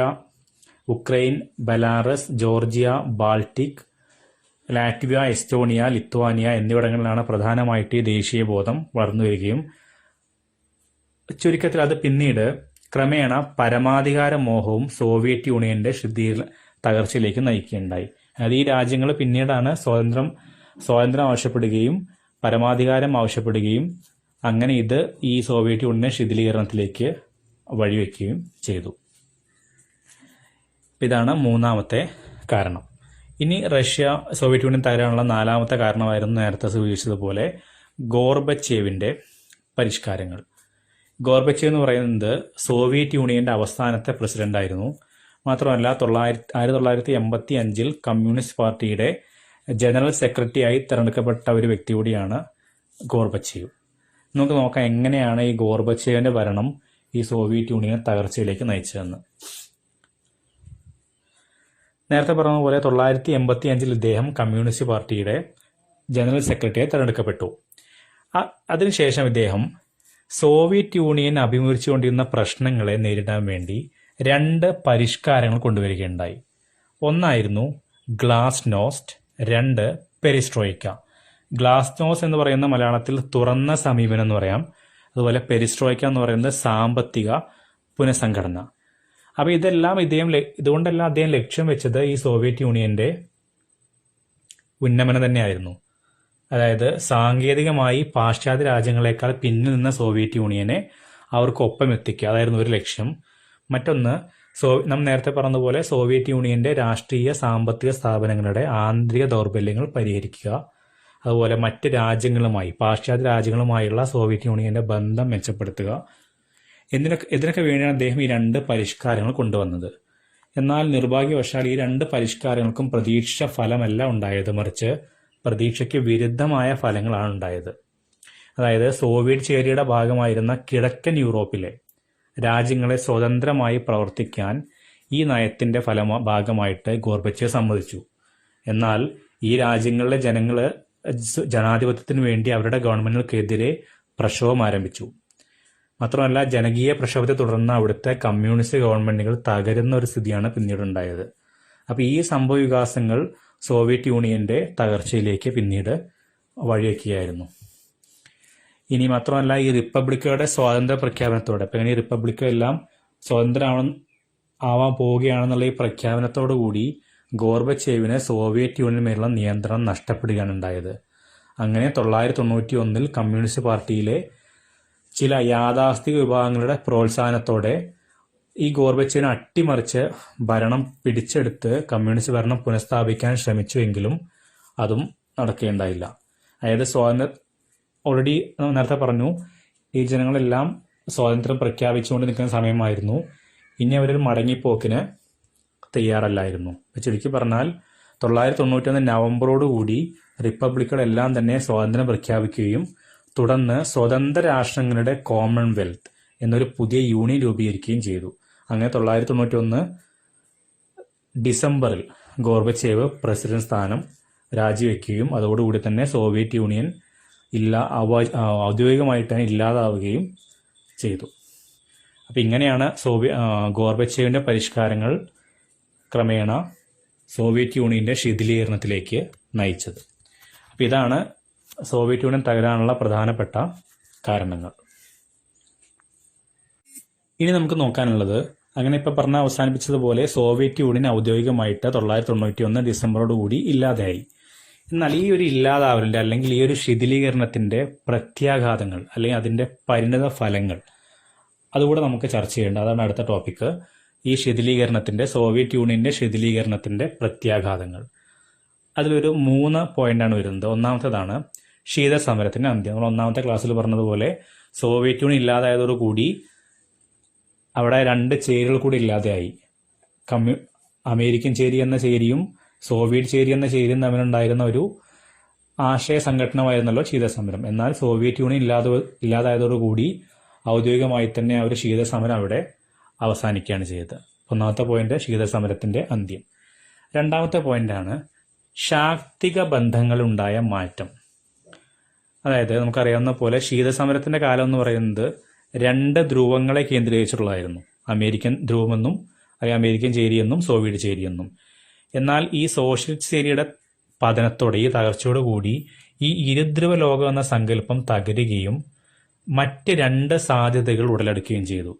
Ukraine, Belarus, Georgia, Baltic, Latvia, Estonia, Lithuania എന്നിവിടങ്ങളിലാണ് പ്രധാനമായിട്ട് ഈ ദേശീയ ബോധം വളർന്നു വരികയും ചുരുക്കത്തിൽ അത് പിന്നീട് ക്രമേണ പരമാധികാര മോഹവും സോവിയറ്റ് യൂണിയന്റെ തകർച്ചയിലേക്ക് നയിക്കുകയുണ്ടായി. അതായത് ഈ രാജ്യങ്ങൾ പിന്നീടാണ് സ്വാതന്ത്ര്യം ആവശ്യപ്പെടുകയും പരമാധികാരം ആവശ്യപ്പെടുകയും അങ്ങനെ ഇത് ഈ സോവിയറ്റ് യൂണിയന്റെ ശിഥിലീകരണത്തിലേക്ക് വഴിവെക്കുകയും ചെയ്തു. ഇതാണ് മൂന്നാമത്തെ കാരണം. ഇനി സോവിയറ്റ് യൂണിയൻ തകരാനുള്ള നാലാമത്തെ കാരണമായിരുന്നു നേരത്തെ സൂചിപ്പിച്ചതുപോലെ ഗോർബച്ചേവിന്റെ പരിഷ്കാരങ്ങൾ. ഗോർബച്ചേവ് എന്ന് പറയുന്നത് സോവിയറ്റ് യൂണിയന്റെ അവസാനത്തെ പ്രസിഡന്റ് ആയിരുന്നു. മാത്രമല്ല 1985 കമ്മ്യൂണിസ്റ്റ് പാർട്ടിയുടെ ജനറൽ സെക്രട്ടറിയായി തിരഞ്ഞെടുക്കപ്പെട്ട ഒരു വ്യക്തി കൂടിയാണ് ഗോർബച്ചേവ്. നമുക്ക് നോക്കാം എങ്ങനെയാണ് ഈ ഗോർബച്ചേവിന്റെ ഭരണം ഈ സോവിയറ്റ് യൂണിയനെ തകർച്ചയിലേക്ക് നയിച്ചതെന്ന്. നേരത്തെ പറഞ്ഞതുപോലെ 1985 ഇദ്ദേഹം കമ്മ്യൂണിസ്റ്റ് പാർട്ടിയുടെ ജനറൽ സെക്രട്ടറിയായി തിരഞ്ഞെടുക്കപ്പെട്ടു. അതിനുശേഷം ഇദ്ദേഹം സോവിയറ്റ് യൂണിയൻ അഭിമുഖീകരിച്ചുകൊണ്ടിരുന്ന പ്രശ്നങ്ങളെ നേരിടാൻ വേണ്ടി 2 പരിഷ്കാരങ്ങൾ കൊണ്ടുവരികയുണ്ടായി. ഒന്നായിരുന്നു ഗ്ലാസ്നോസ്റ്റ്, 2 പെരിസ്ട്രോയിക്ക. ഗ്ലാസ്നോസ് എന്ന് പറയുന്ന മലയാളത്തിൽ തുറന്ന സമീപനം എന്ന് പറയാം. അതുപോലെ പെരിസ്ട്രോയിക്ക എന്ന് പറയുന്നത് സാമ്പത്തിക പുനഃസംഘടന. അപ്പോൾ ഇതുകൊണ്ടെല്ലാം അദ്ദേഹം ലക്ഷ്യം വെച്ചത് ഈ സോവിയറ്റ് യൂണിയന്റെ ഉന്നമനം തന്നെയായിരുന്നു. അതായത് സാങ്കേതികമായി പാശ്ചാത്യ രാജ്യങ്ങളെക്കാൾ പിന്നിൽ നിന്ന സോവിയറ്റ് യൂണിയനെ അവർക്കൊപ്പം എത്തിക്കുക, അതായിരുന്നു ഒരു ലക്ഷ്യം. മറ്റൊന്ന്, നാം നേരത്തെ പറഞ്ഞതുപോലെ സോവിയറ്റ് യൂണിയന്റെ രാഷ്ട്രീയ സാമ്പത്തിക സ്ഥാപനങ്ങളുടെ ആന്തരിക ദൗർബല്യങ്ങൾ പരിഹരിക്കുക, അതുപോലെ മറ്റ് രാജ്യങ്ങളുമായി പാശ്ചാത്യ രാജ്യങ്ങളുമായുള്ള സോവിയറ്റ് യൂണിയന്റെ ബന്ധം മെച്ചപ്പെടുത്തുക. ഇതിനൊക്കെ വേണ്ടിയാണ് അദ്ദേഹം ഈ 2 പരിഷ്കാരങ്ങൾ കൊണ്ടുവന്നത്. എന്നാൽ നിർഭാഗ്യവശാൽ ഈ 2 പരിഷ്കാരങ്ങൾക്കും പ്രതീക്ഷിച്ച ഫലമല്ല ഉണ്ടായത്, മറിച്ച് പ്രതീക്ഷയ്ക്ക് വിരുദ്ധമായ ഫലങ്ങളാണ് ഉണ്ടായത്. അതായത് സോവിയറ്റ് ചേരിയുടെ ഭാഗമായിരുന്ന കിഴക്കൻ യൂറോപ്പിലെ രാജ്യങ്ങളെ സ്വതന്ത്രമായി പ്രവർത്തിക്കാൻ ഈ നയത്തിൻ്റെ ഭാഗമായിട്ട് ഗോർബച്ചേവ് സമ്മതിച്ചു. എന്നാൽ ഈ രാജ്യങ്ങളിലെ ജനങ്ങൾ ജനാധിപത്യത്തിന് വേണ്ടി അവരുടെ ഗവൺമെന്റുകൾക്കെതിരെ പ്രക്ഷോഭം ആരംഭിച്ചു. മാത്രമല്ല, ജനകീയ പ്രക്ഷോഭത്തെ തുടർന്ന് അവിടുത്തെ കമ്മ്യൂണിസ്റ്റ് ഗവൺമെന്റുകൾ തകരുന്ന ഒരു സ്ഥിതിയാണ് പിന്നീട് ഉണ്ടായത്. അപ്പോൾ ഈ സംഭവ വികാസങ്ങൾ സോവിയറ്റ് യൂണിയന്റെ തകർച്ചയിലേക്ക് പിന്നീട് വഴിവെക്കുകയായിരുന്നു. ഇനി മാത്രമല്ല, ഈ റിപ്പബ്ലിക്കുകളുടെ സ്വാതന്ത്ര്യ പ്രഖ്യാപനത്തോടെ, ഇപ്പം ഇങ്ങനെ ഈ റിപ്പബ്ലിക്കെല്ലാം സ്വതന്ത്രം ആവാൻ പോവുകയാണെന്നുള്ള ഈ പ്രഖ്യാപനത്തോടു കൂടി ഗോർബച്ചേവിന് സോവിയറ്റ് യൂണിയന് മേലുള്ള നിയന്ത്രണം നഷ്ടപ്പെടുകയാണ് ഉണ്ടായത്. അങ്ങനെ 1991 കമ്മ്യൂണിസ്റ്റ് പാർട്ടിയിലെ ചില യാഥാസ്ഥിക വിഭാഗങ്ങളുടെ പ്രോത്സാഹനത്തോടെ ഈ ഗോർബച്ചേവിനെ അട്ടിമറിച്ച് ഭരണം പിടിച്ചെടുത്ത് കമ്മ്യൂണിസ്റ്റ് ഭരണം പുനഃസ്ഥാപിക്കാൻ ശ്രമിച്ചുവെങ്കിലും അതും നടക്കുകയുണ്ടായില്ല. അതായത് ഓൾറെഡി നേരത്തെ പറഞ്ഞു, ഈ ജനങ്ങളെല്ലാം സ്വാതന്ത്ര്യം പ്രഖ്യാപിച്ചുകൊണ്ട് നിൽക്കുന്ന സമയമായിരുന്നു. ഇനി അവരൊരു മടങ്ങിപ്പോക്കിന് തയ്യാറല്ലായിരുന്നു. ചുരുക്കി പറഞ്ഞാൽ 1991 നവംബറോടുകൂടി റിപ്പബ്ലിക്കുകളെല്ലാം തന്നെ സ്വാതന്ത്ര്യം പ്രഖ്യാപിക്കുകയും തുടർന്ന് സ്വതന്ത്ര രാഷ്ട്രങ്ങളുടെ കോമൺവെൽത്ത് എന്നൊരു പുതിയ യൂണിയൻ രൂപീകരിക്കുകയും ചെയ്തു. അങ്ങനെ 1991 ഡിസംബറിൽ ഗോർബച്ചേവ് പ്രസിഡന്റ് സ്ഥാനം രാജിവെക്കുകയും അതോടുകൂടി തന്നെ സോവിയറ്റ് യൂണിയൻ ഔദ്യോഗികമായിട്ട് തന്നെ ഇല്ലാതാവുകയും ചെയ്തു. അപ്പം ഇങ്ങനെയാണ് ഗോർബച്ചേവിൻ്റെ പരിഷ്കാരങ്ങൾ ക്രമേണ സോവിയറ്റ് യൂണിയൻ്റെ ശിഥിലീകരണത്തിലേക്ക് നയിച്ചത്. അപ്പം ഇതാണ് സോവിയറ്റ് യൂണിയൻ തകരാനുള്ള പ്രധാനപ്പെട്ട കാരണങ്ങൾ. ഇനി നമുക്ക് നോക്കാനുള്ളത്, അങ്ങനെ ഇപ്പം പറഞ്ഞ അവസാനിപ്പിച്ചതുപോലെ സോവിയറ്റ് യൂണിയൻ ഔദ്യോഗികമായിട്ട് 1991 ഡിസംബറോടുകൂടി ഇല്ലാതെയായി. എന്നാൽ ഈ ഒരു ഇല്ലാതാവലിൻ്റെ അല്ലെങ്കിൽ ഈ ഒരു ശിഥിലീകരണത്തിൻ്റെ പ്രത്യാഘാതങ്ങൾ അല്ലെങ്കിൽ അതിൻ്റെ പരിണിത ഫലങ്ങൾ അതുകൂടെ നമുക്ക് ചർച്ച ചെയ്യേണ്ട. അതാണ് അടുത്ത ടോപ്പിക്ക്. ഈ സോവിയറ്റ് യൂണിയൻ്റെ ശിഥിലീകരണത്തിൻ്റെ പ്രത്യാഘാതങ്ങൾ. അതിലൊരു 3 പോയിന്റാണ് വരുന്നത്. ഒന്നാമത്തേതാണ് ശീതസമരത്തിൻ്റെ അന്ത്യം. നമ്മൾ ഒന്നാമത്തെ ക്ലാസ്സിൽ പറഞ്ഞതുപോലെ സോവിയറ്റ് യൂണിയൻ ഇല്ലാതായതോടുകൂടി അവിടെ 2 ചേരികൾ കൂടി ഇല്ലാതെയായി. അമേരിക്കൻ ചേരി എന്ന ചേരിയും സോവിയറ്റ് ചേരി എന്ന ചേരിയും തമ്മിലുണ്ടായിരുന്ന ഒരു ആശയ സംഘടനമായിരുന്നല്ലോ ശീതസമരം. എന്നാൽ സോവിയറ്റ് യൂണിയൻ ഇല്ലാതായതോടുകൂടി ഔദ്യോഗികമായി തന്നെ ആ ഒരു ശീതസമരം അവിടെ അവസാനിക്കുകയാണ് ചെയ്തത്. ഒന്നാമത്തെ പോയിന്റ് ശീതസമരത്തിന്റെ അന്ത്യം. രണ്ടാമത്തെ പോയിന്റാണ് ശാക്തിക ബന്ധങ്ങളുണ്ടായ മാറ്റം. അതായത് നമുക്കറിയാവുന്ന പോലെ ശീതസമരത്തിന്റെ കാലം എന്ന് പറയുന്നത് 2 ധ്രുവങ്ങളെ കേന്ദ്രീകരിച്ചിട്ടുള്ളതായിരുന്നു. അമേരിക്കൻ ധ്രുവമെന്നും അല്ലെങ്കിൽ അമേരിക്കൻ ചേരിയെന്നും സോവിയറ്റ് ചേരിയെന്നും. എന്നാൽ ഈ സോഷ്യലിസ്റ്റ് ചേരിയുടെ പതനത്തോടെ, ഈ തകർച്ചയോടുകൂടി ഈ ഇരുധ്രുവ ലോകം എന്ന സങ്കല്പം തകരുകയും മറ്റ് 2 സാധ്യതകൾ ഉടലെടുക്കുകയും ചെയ്തു.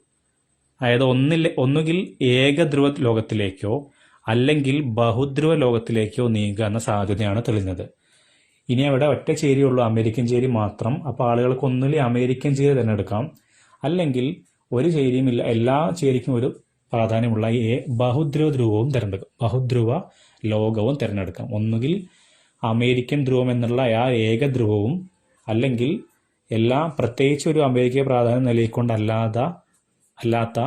അതായത് ഒന്നുകിൽ ഏകധ്രുവ ലോകത്തിലേക്കോ അല്ലെങ്കിൽ ബഹുധ്രുവ ലോകത്തിലേക്കോ നീങ്ങുക എന്ന സാധ്യതയാണ് തെളിഞ്ഞത്. ഇനി അവിടെ ഒറ്റ ചേരിയുള്ളൂ, അമേരിക്കൻ ചേരി മാത്രം. അപ്പോൾ ആളുകൾക്ക് ഒന്നുകിൽ അമേരിക്കൻ ചേരി തിരഞ്ഞെടുക്കാം, അല്ലെങ്കിൽ ഒരു ചേരിയും ഇല്ല, എല്ലാ ചേരിക്കും ഒരു പ്രാധാന്യമുള്ള ബഹുധ്രുവ ലോകവും തിരഞ്ഞെടുക്കാം. ഒന്നുകിൽ അമേരിക്കൻ ധ്രുവം എന്നുള്ള ആ ഏകധ്രുവവും, അല്ലെങ്കിൽ പ്രത്യേകിച്ച് ഒരു അമേരിക്കയെ പ്രാധാന്യം അല്ലാത്ത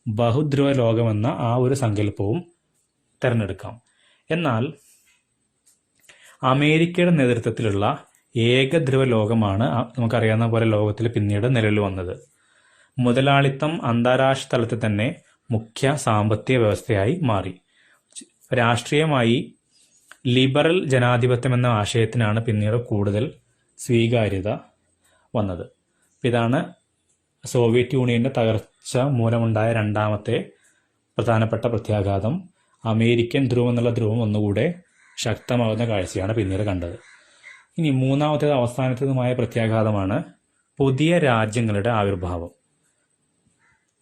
ബഹുധ്രുവ ലോകമെന്ന ആ ഒരു സങ്കല്പവും തിരഞ്ഞെടുക്കാം. എന്നാൽ അമേരിക്കയുടെ നേതൃത്വത്തിലുള്ള ഏകധ്രുവ ലോകമാണ് നമുക്കറിയാവുന്ന പോലെ ലോകത്തിൽ പിന്നീട് നിലവിൽ വന്നത്. മുതലാളിത്തം അന്താരാഷ്ട്ര തലത്തിൽ തന്നെ മുഖ്യ സാമ്പത്തിക വ്യവസ്ഥയായി മാറി. രാഷ്ട്രീയമായി ലിബറൽ ജനാധിപത്യം എന്ന ആശയത്തിനാണ് പിന്നീട് കൂടുതൽ സ്വീകാര്യത വന്നത്. ഇതാണ് സോവിയറ്റ് യൂണിയന്റെ തകർച്ച മൂലമുണ്ടായ രണ്ടാമത്തെ പ്രധാനപ്പെട്ട പ്രത്യാഘാതം. അമേരിക്കൻ ധ്രുവം എന്നുള്ള ധ്രുവം ഒന്നുകൂടെ ശക്തമാകുന്ന കാഴ്ചയാണ് പിന്നീട് കണ്ടത്. ഇനി മൂന്നാമത്തേത് അവസാനത്തേതുമായ പ്രത്യാഘാതമാണ് പുതിയ രാജ്യങ്ങളുടെ ആവിർഭാവം.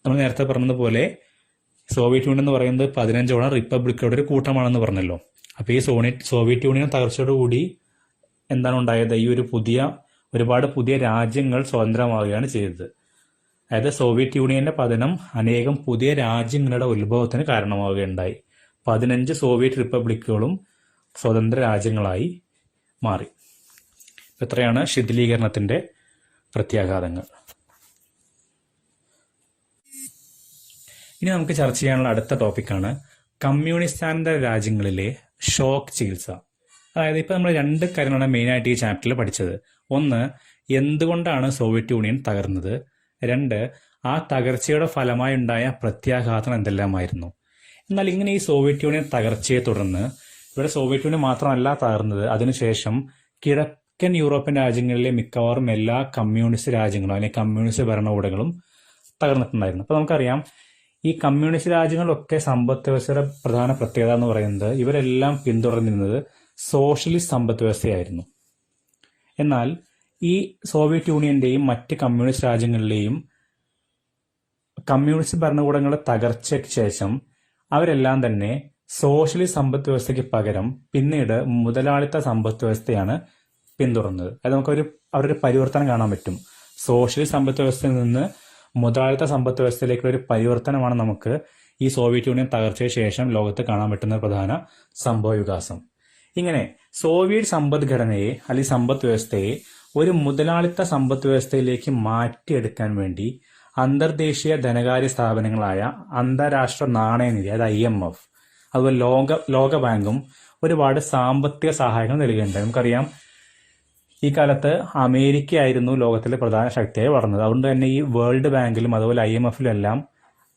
നമ്മൾ നേരത്തെ പറഞ്ഞതുപോലെ സോവിയറ്റ് യൂണിയൻ എന്ന് പറയുന്നത് 15 റിപ്പബ്ലിക്കുകളുടെ ഒരു കൂട്ടമാണെന്ന് പറഞ്ഞല്ലോ. അപ്പോൾ ഈ സോവിയറ്റ് യൂണിയൻ തകർച്ചയോടുകൂടി എന്താണ് ഉണ്ടായത്? ഈ ഒരുപാട് പുതിയ രാജ്യങ്ങൾ സ്വതന്ത്രമാവുകയാണ് ചെയ്തത്. അതായത് സോവിയറ്റ് യൂണിയന്റെ പതനം അനേകം പുതിയ രാജ്യങ്ങളുടെ ഉത്ഭവത്തിന് കാരണമാവുകയുണ്ടായി. 15 സോവിയറ്റ് റിപ്പബ്ലിക്കുകളും സ്വതന്ത്ര രാജ്യങ്ങളായി മാറി. ഇത്രയാണ് ശിഥിലീകരണത്തിന്റെ പ്രത്യാഘാതങ്ങൾ. ഇനി നമുക്ക് ചർച്ച ചെയ്യാനുള്ള അടുത്ത ടോപ്പിക്കാണ് കമ്മ്യൂണിസ്റ്റാനന്തര രാജ്യങ്ങളിലെ ഷോക്ക് ചികിത്സ. അതായത് ഇപ്പം നമ്മൾ 2 കാര്യങ്ങളാണ് മെയിനായിട്ട് ഈ ചാപ്റ്ററിൽ പഠിച്ചത്. ഒന്ന്, എന്തുകൊണ്ടാണ് സോവിയറ്റ് യൂണിയൻ തകർന്നത്. 2, ആ തകർച്ചയുടെ ഫലമായി ഉണ്ടായ പ്രത്യാഘാതം എന്തെല്ലാമായിരുന്നു. എന്നാൽ ഇങ്ങനെ ഈ സോവിയറ്റ് യൂണിയൻ തകർച്ചയെ തുടർന്ന് ഇവിടെ സോവിയറ്റ് യൂണിയൻ മാത്രമല്ല തകർന്നത്, അതിനുശേഷം കിഴക്കൻ യൂറോപ്യൻ രാജ്യങ്ങളിലെ മിക്കവാറും എല്ലാ കമ്മ്യൂണിസ്റ്റ് രാജ്യങ്ങളും അല്ലെങ്കിൽ കമ്മ്യൂണിസ്റ്റ് ഭരണകൂടങ്ങളും തകർന്നിട്ടുണ്ടായിരുന്നു. അപ്പോൾ നമുക്കറിയാം ഈ കമ്മ്യൂണിസ്റ്റ് രാജ്യങ്ങളിലൊക്കെ സമ്പദ് വ്യവസ്ഥയുടെ പ്രധാന പ്രത്യേകത എന്ന് പറയുന്നത് ഇവരെല്ലാം പിന്തുടർന്നിരുന്നത് സോഷ്യലിസ്റ്റ് സമ്പദ് വ്യവസ്ഥയായിരുന്നു. എന്നാൽ ഈ സോവിയറ്റ് യൂണിയന്റെയും മറ്റ് കമ്മ്യൂണിസ്റ്റ് രാജ്യങ്ങളിലെയും കമ്മ്യൂണിസ്റ്റ് ഭരണകൂടങ്ങളുടെ തകർച്ചയ്ക്ക് ശേഷം അവരെല്ലാം തന്നെ സോഷ്യലിസ്റ്റ് സമ്പദ് വ്യവസ്ഥയ്ക്ക് പകരം പിന്നീട് മുതലാളിത്ത സമ്പദ് വ്യവസ്ഥയാണ് പിന്തുടർന്നത്. അത് നമുക്കൊരു അവരുടെ പരിവർത്തനം കാണാൻ പറ്റും. സോഷ്യലിസ്റ്റ് സമ്പദ് വ്യവസ്ഥയിൽ നിന്ന് മുതലാളിത്ത സമ്പദ് വ്യവസ്ഥയിലേക്കുള്ള ഒരു പരിവർത്തനമാണ് നമുക്ക് ഈ സോവിയറ്റ് യൂണിയൻ തകർച്ചയ്ക്ക് ശേഷം ലോകത്ത് കാണാൻ പറ്റുന്ന പ്രധാന സംഭവ വികാസം. ഇങ്ങനെ സോവിയറ്റ് സമ്പദ്ഘടനയെ അല്ലെങ്കിൽ സമ്പദ് വ്യവസ്ഥയെ ഒരു മുതലാളിത്ത സമ്പദ് വ്യവസ്ഥയിലേക്ക് മാറ്റിയെടുക്കാൻ വേണ്ടി അന്തർദേശീയ ധനകാര്യ സ്ഥാപനങ്ങളായ അന്താരാഷ്ട്ര നാണയനിധി അതായത് IMF അതുപോലെ ലോകബാങ്കും ഒരുപാട് സാമ്പത്തിക സഹായങ്ങൾ നൽകുകയുണ്ടായി. നമുക്കറിയാം ഈ കാലത്ത് അമേരിക്ക ആയിരുന്നു ലോകത്തിലെ പ്രധാന ശക്തിയായി വളർന്നത്. അതുകൊണ്ട് തന്നെ ഈ വേൾഡ് ബാങ്കിലും അതുപോലെ IMFലും എല്ലാം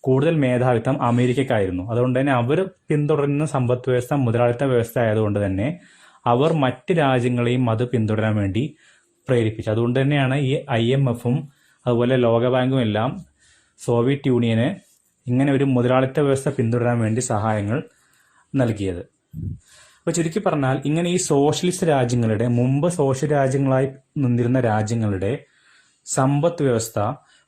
കൂടുതൽ മേധാവിത്വം അമേരിക്കക്കായിരുന്നു. അതുകൊണ്ട് തന്നെ അവർ പിന്തുടരുന്ന സമ്പദ് വ്യവസ്ഥ മുതലാളിത്ത വ്യവസ്ഥ ആയതുകൊണ്ട് തന്നെ അവർ മറ്റ് രാജ്യങ്ങളെയും അത് പിന്തുടരാൻ വേണ്ടി പ്രേരിപ്പിച്ചു. അതുകൊണ്ട് തന്നെയാണ് ഈ IMFും അതുപോലെ ലോകബാങ്കും എല്ലാം സോവിയറ്റ് യൂണിയന് ഇങ്ങനെ ഒരു മുതലാളിത്ത വ്യവസ്ഥ പിന്തുടരാൻ വേണ്ടി സഹായങ്ങൾ നൽകിയത്. അപ്പോൾ ചുരുക്കി പറഞ്ഞാൽ ഇങ്ങനെ ഈ സോഷ്യലിസ്റ്റ് രാജ്യങ്ങളുടെ മുമ്പ് സോഷ്യൽ രാജ്യങ്ങളായി നിന്നിരുന്ന രാജ്യങ്ങളുടെ സമ്പദ് വ്യവസ്ഥ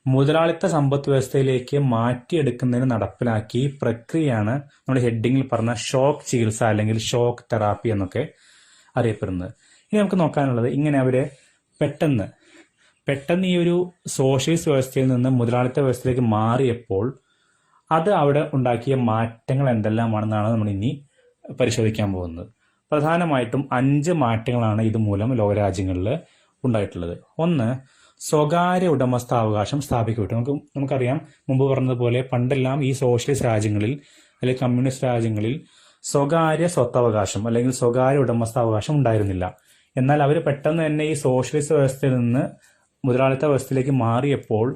മുതലാളിത്ത സമ്പദ് വ്യവസ്ഥയിലേക്ക് മാറ്റിയെടുക്കുന്നതിന് നടപ്പിലാക്കി പ്രക്രിയയാണ് നമ്മുടെ ഹെഡിങ്ങിൽ പറഞ്ഞ ഷോക്ക് ചികിത്സ അല്ലെങ്കിൽ ഷോക്ക് തെറാപ്പി എന്നൊക്കെ അറിയപ്പെടുന്നത്. ഇനി നമുക്ക് നോക്കാനുള്ളത് ഇങ്ങനെ അവര് പെട്ടെന്ന് ഈ ഒരു സോഷ്യലിസ്റ്റ് വ്യവസ്ഥയിൽ നിന്ന് മുതലാളിത്ത വ്യവസ്ഥയിലേക്ക് മാറിയപ്പോൾ അത് അവിടെ ഉണ്ടാക്കിയ മാറ്റങ്ങൾ എന്തെല്ലാമാണെന്നാണ് നമ്മൾ ഇനി പരിശോധിക്കാൻ പോകുന്നത്. പ്രധാനമായിട്ടും 5 മാറ്റങ്ങളാണ് ഇതുമൂലം ലോകരാജ്യങ്ങളിൽ ഉണ്ടായിട്ടുള്ളത്. ഒന്ന്, സ്വകാര്യ ഉടമസ്ഥാവകാശം സ്ഥാപിക്കപ്പെട്ടു. നമുക്കറിയാം മുമ്പ് പറഞ്ഞതുപോലെ പണ്ടെല്ലാം ഈ സോഷ്യലിസ്റ്റ് രാജ്യങ്ങളിൽ അല്ലെങ്കിൽ കമ്മ്യൂണിസ്റ്റ് രാജ്യങ്ങളിൽ സ്വകാര്യ സ്വത്തവകാശം അല്ലെങ്കിൽ സ്വകാര്യ ഉടമസ്ഥാവകാശം ഉണ്ടായിരുന്നില്ല. എന്നാൽ അവർ പെട്ടെന്ന് തന്നെ ഈ സോഷ്യലിസ്റ്റ് വ്യവസ്ഥയിൽ നിന്ന് മുതലാളിത്ത വ്യവസ്ഥയിലേക്ക് മാറിയപ്പോൾ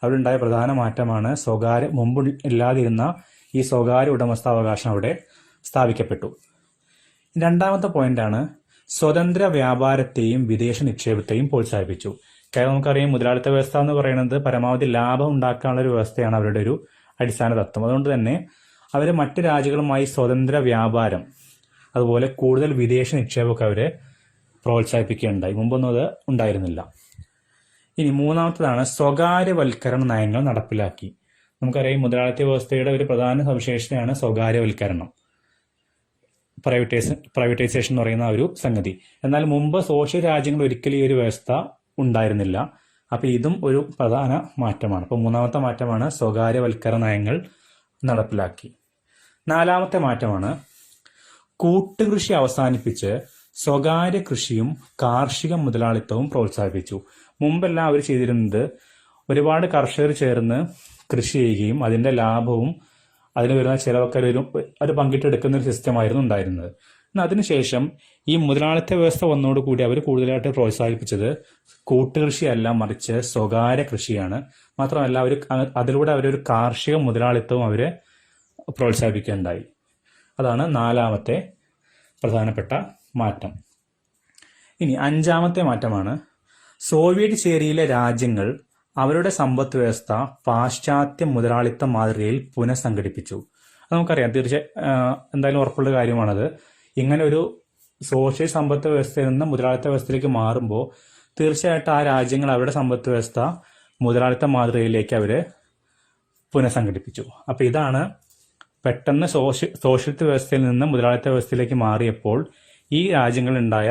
അവിടെ ഉണ്ടായ പ്രധാന മാറ്റമാണ് മുമ്പ് ഇല്ലാതിരുന്ന ഈ സ്വകാര്യ ഉടമസ്ഥാവകാശം അവിടെ സ്ഥാപിക്കപ്പെട്ടു. രണ്ടാമത്തെ പോയിന്റാണ് സ്വതന്ത്ര വ്യാപാരത്തെയും വിദേശ നിക്ഷേപത്തെയും പ്രോത്സാഹിപ്പിച്ചു. കാരണം നമുക്കറിയാം മുതലാളിത്ത വ്യവസ്ഥ എന്ന് പറയുന്നത് പരമാവധി ലാഭം ഉണ്ടാക്കാനുള്ള ഒരു വ്യവസ്ഥയാണ് അവരുടെ ഒരു അടിസ്ഥാന തത്വം. അതുകൊണ്ട് തന്നെ അവർ മറ്റ് രാജ്യങ്ങളുമായി സ്വതന്ത്ര വ്യാപാരം അതുപോലെ കൂടുതൽ വിദേശ നിക്ഷേപമൊക്കെ അവരെ പ്രോത്സാഹിപ്പിക്കുകയുണ്ടായി. മുമ്പൊന്നും അത് ഉണ്ടായിരുന്നില്ല. ഇനി മൂന്നാമത്തേതാണ് സ്വകാര്യവൽക്കരണ നയങ്ങൾ നടപ്പിലാക്കി. നമുക്കറിയാം മുതലാളിത്ത വ്യവസ്ഥയുടെ ഒരു പ്രധാന സവിശേഷതയാണ് സ്വകാര്യവൽക്കരണം, പ്രൈവറ്റൈസേഷൻ എന്ന് പറയുന്ന ഒരു സംഗതി. എന്നാൽ മുമ്പ് സോഷ്യൽ രാജ്യങ്ങൾ ഒരിക്കലും ഈ ഒരു വ്യവസ്ഥ ഉണ്ടായിരുന്നില്ല. അപ്പോൾ ഇതും ഒരു പ്രധാന മാറ്റമാണ്. അപ്പോൾ മൂന്നാമത്തെ മാറ്റമാണ് സ്വകാര്യവൽക്കരണ നയങ്ങൾ നടപ്പിലാക്കി. നാലാമത്തെ മാറ്റമാണ് കൂട്ടുകൃഷി അവസാനിപ്പിച്ച് സ്വകാര്യ കൃഷിയും കാർഷിക മുതലാളിത്തവും പ്രോത്സാഹിപ്പിച്ചു. മുമ്പെല്ലാം അവർ ചെയ്തിരുന്നത് ഒരുപാട് കർഷകർ ചേർന്ന് കൃഷി ചെയ്യുകയും അതിന്റെ ലാഭവും അതിന് വരുന്ന ചിലവൊക്കെ ഒരു പങ്കിട്ടെടുക്കുന്ന ഒരു സിസ്റ്റമായിരുന്നു ഉണ്ടായിരുന്നത്. എന്നാൽ അതിനുശേഷം ഈ മുതലാളിത്ത വ്യവസ്ഥ വന്നതോടുകൂടി അവർ കൂടുതലായിട്ട് പ്രോത്സാഹിപ്പിച്ചത് കൂട്ടുകൃഷിയല്ല, മറിച്ച് സ്വകാര്യ കൃഷിയാണ്. മാത്രമല്ല അതിലൂടെ അവരൊരു കാർഷിക മുതലാളിത്തവും അവരെ പ്രോത്സാഹിപ്പിക്കുകയുണ്ടായി. അതാണ് നാലാമത്തെ പ്രധാനപ്പെട്ട മാറ്റം. ഇനി അഞ്ചാമത്തെ മാറ്റമാണ് സോവിയറ്റ് ചേരിയിലെ രാജ്യങ്ങൾ അവരുടെ സമ്പദ് വ്യവസ്ഥ പാശ്ചാത്യ മുതലാളിത്ത മാതൃകയിൽ പുനഃസംഘടിപ്പിച്ചു. അത് നമുക്കറിയാം, എന്തായാലും ഉറപ്പുള്ള കാര്യമാണത്. ഇങ്ങനെ ഒരു സോഷ്യൽ സമ്പദ് വ്യവസ്ഥയിൽ നിന്ന് മുതലാളിത്ത വ്യവസ്ഥയിലേക്ക് മാറുമ്പോൾ തീർച്ചയായിട്ടും ആ രാജ്യങ്ങൾ അവരുടെ സമ്പദ് വ്യവസ്ഥ മുതലാളിത്ത മാതൃകയിലേക്ക് അവർ പുനഃസംഘടിപ്പിച്ചു. അപ്പോൾ ഇതാണ് പെട്ടെന്ന് സോഷ്യലിസ്റ്റ് വ്യവസ്ഥയിൽ നിന്ന് മുതലാളിത്ത വ്യവസ്ഥയിലേക്ക് മാറിയപ്പോൾ ഈ രാജ്യങ്ങളുണ്ടായ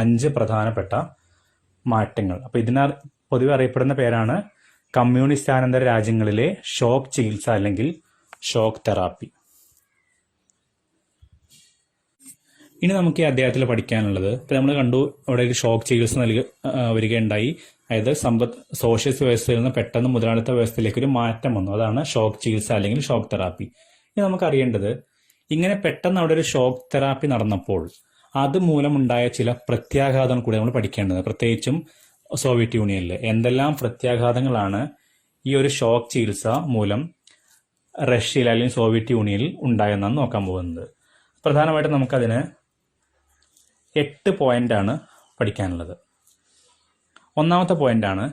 5 പ്രധാനപ്പെട്ട മാറ്റങ്ങൾ. അപ്പോൾ പൊതുവെ അറിയപ്പെടുന്ന പേരാണ് കമ്മ്യൂണിസ്റ്റാനന്തര രാജ്യങ്ങളിലെ ഷോക്ക് ചികിത്സ അല്ലെങ്കിൽ ഷോക്ക് തെറാപ്പി. ഇനി നമുക്ക് ഈ അധ്യായത്തിൽ പഠിക്കാനുള്ളത്, ഇപ്പം നമ്മൾ കണ്ടു ഇവിടെ ഒരു ഷോക്ക് ചികിത്സ വരികയുണ്ടായി. അതായത് സോഷ്യലിസ്റ്റ് വ്യവസ്ഥയിൽ നിന്ന് പെട്ടെന്ന് മുതലാളിത്ത വ്യവസ്ഥയിലേക്ക് ഒരു മാറ്റം വന്നു. അതാണ് ഷോക്ക് ചികിത്സ അല്ലെങ്കിൽ ഷോക്ക് തെറാപ്പി. ഇനി നമുക്ക് അറിയേണ്ടത്, ഇങ്ങനെ പെട്ടെന്ന് അവിടെ ഒരു ഷോക്ക് തെറാപ്പി നടന്നപ്പോൾ അത് മൂലമുണ്ടായ ചില പ്രത്യാഘാതങ്ങൾ കൂടി നമ്മൾ പഠിക്കേണ്ടത്. പ്രത്യേകിച്ചും സോവിയറ്റ് യൂണിയനിൽ എന്തെല്ലാം പ്രത്യാഘാതങ്ങളാണ് ഈ ഒരു ഷോക്ക് ചികിത്സ മൂലം റഷ്യയിൽ അല്ലെങ്കിൽ സോവിയറ്റ് യൂണിയനിൽ ഉണ്ടായെന്നാണ് നോക്കാൻ പോകുന്നത്. പ്രധാനമായിട്ടും നമുക്കതിന് 8 പോയിന്റാണ് പഠിക്കാനുള്ളത്. ഒന്നാമത്തെ പോയിന്റാണ്,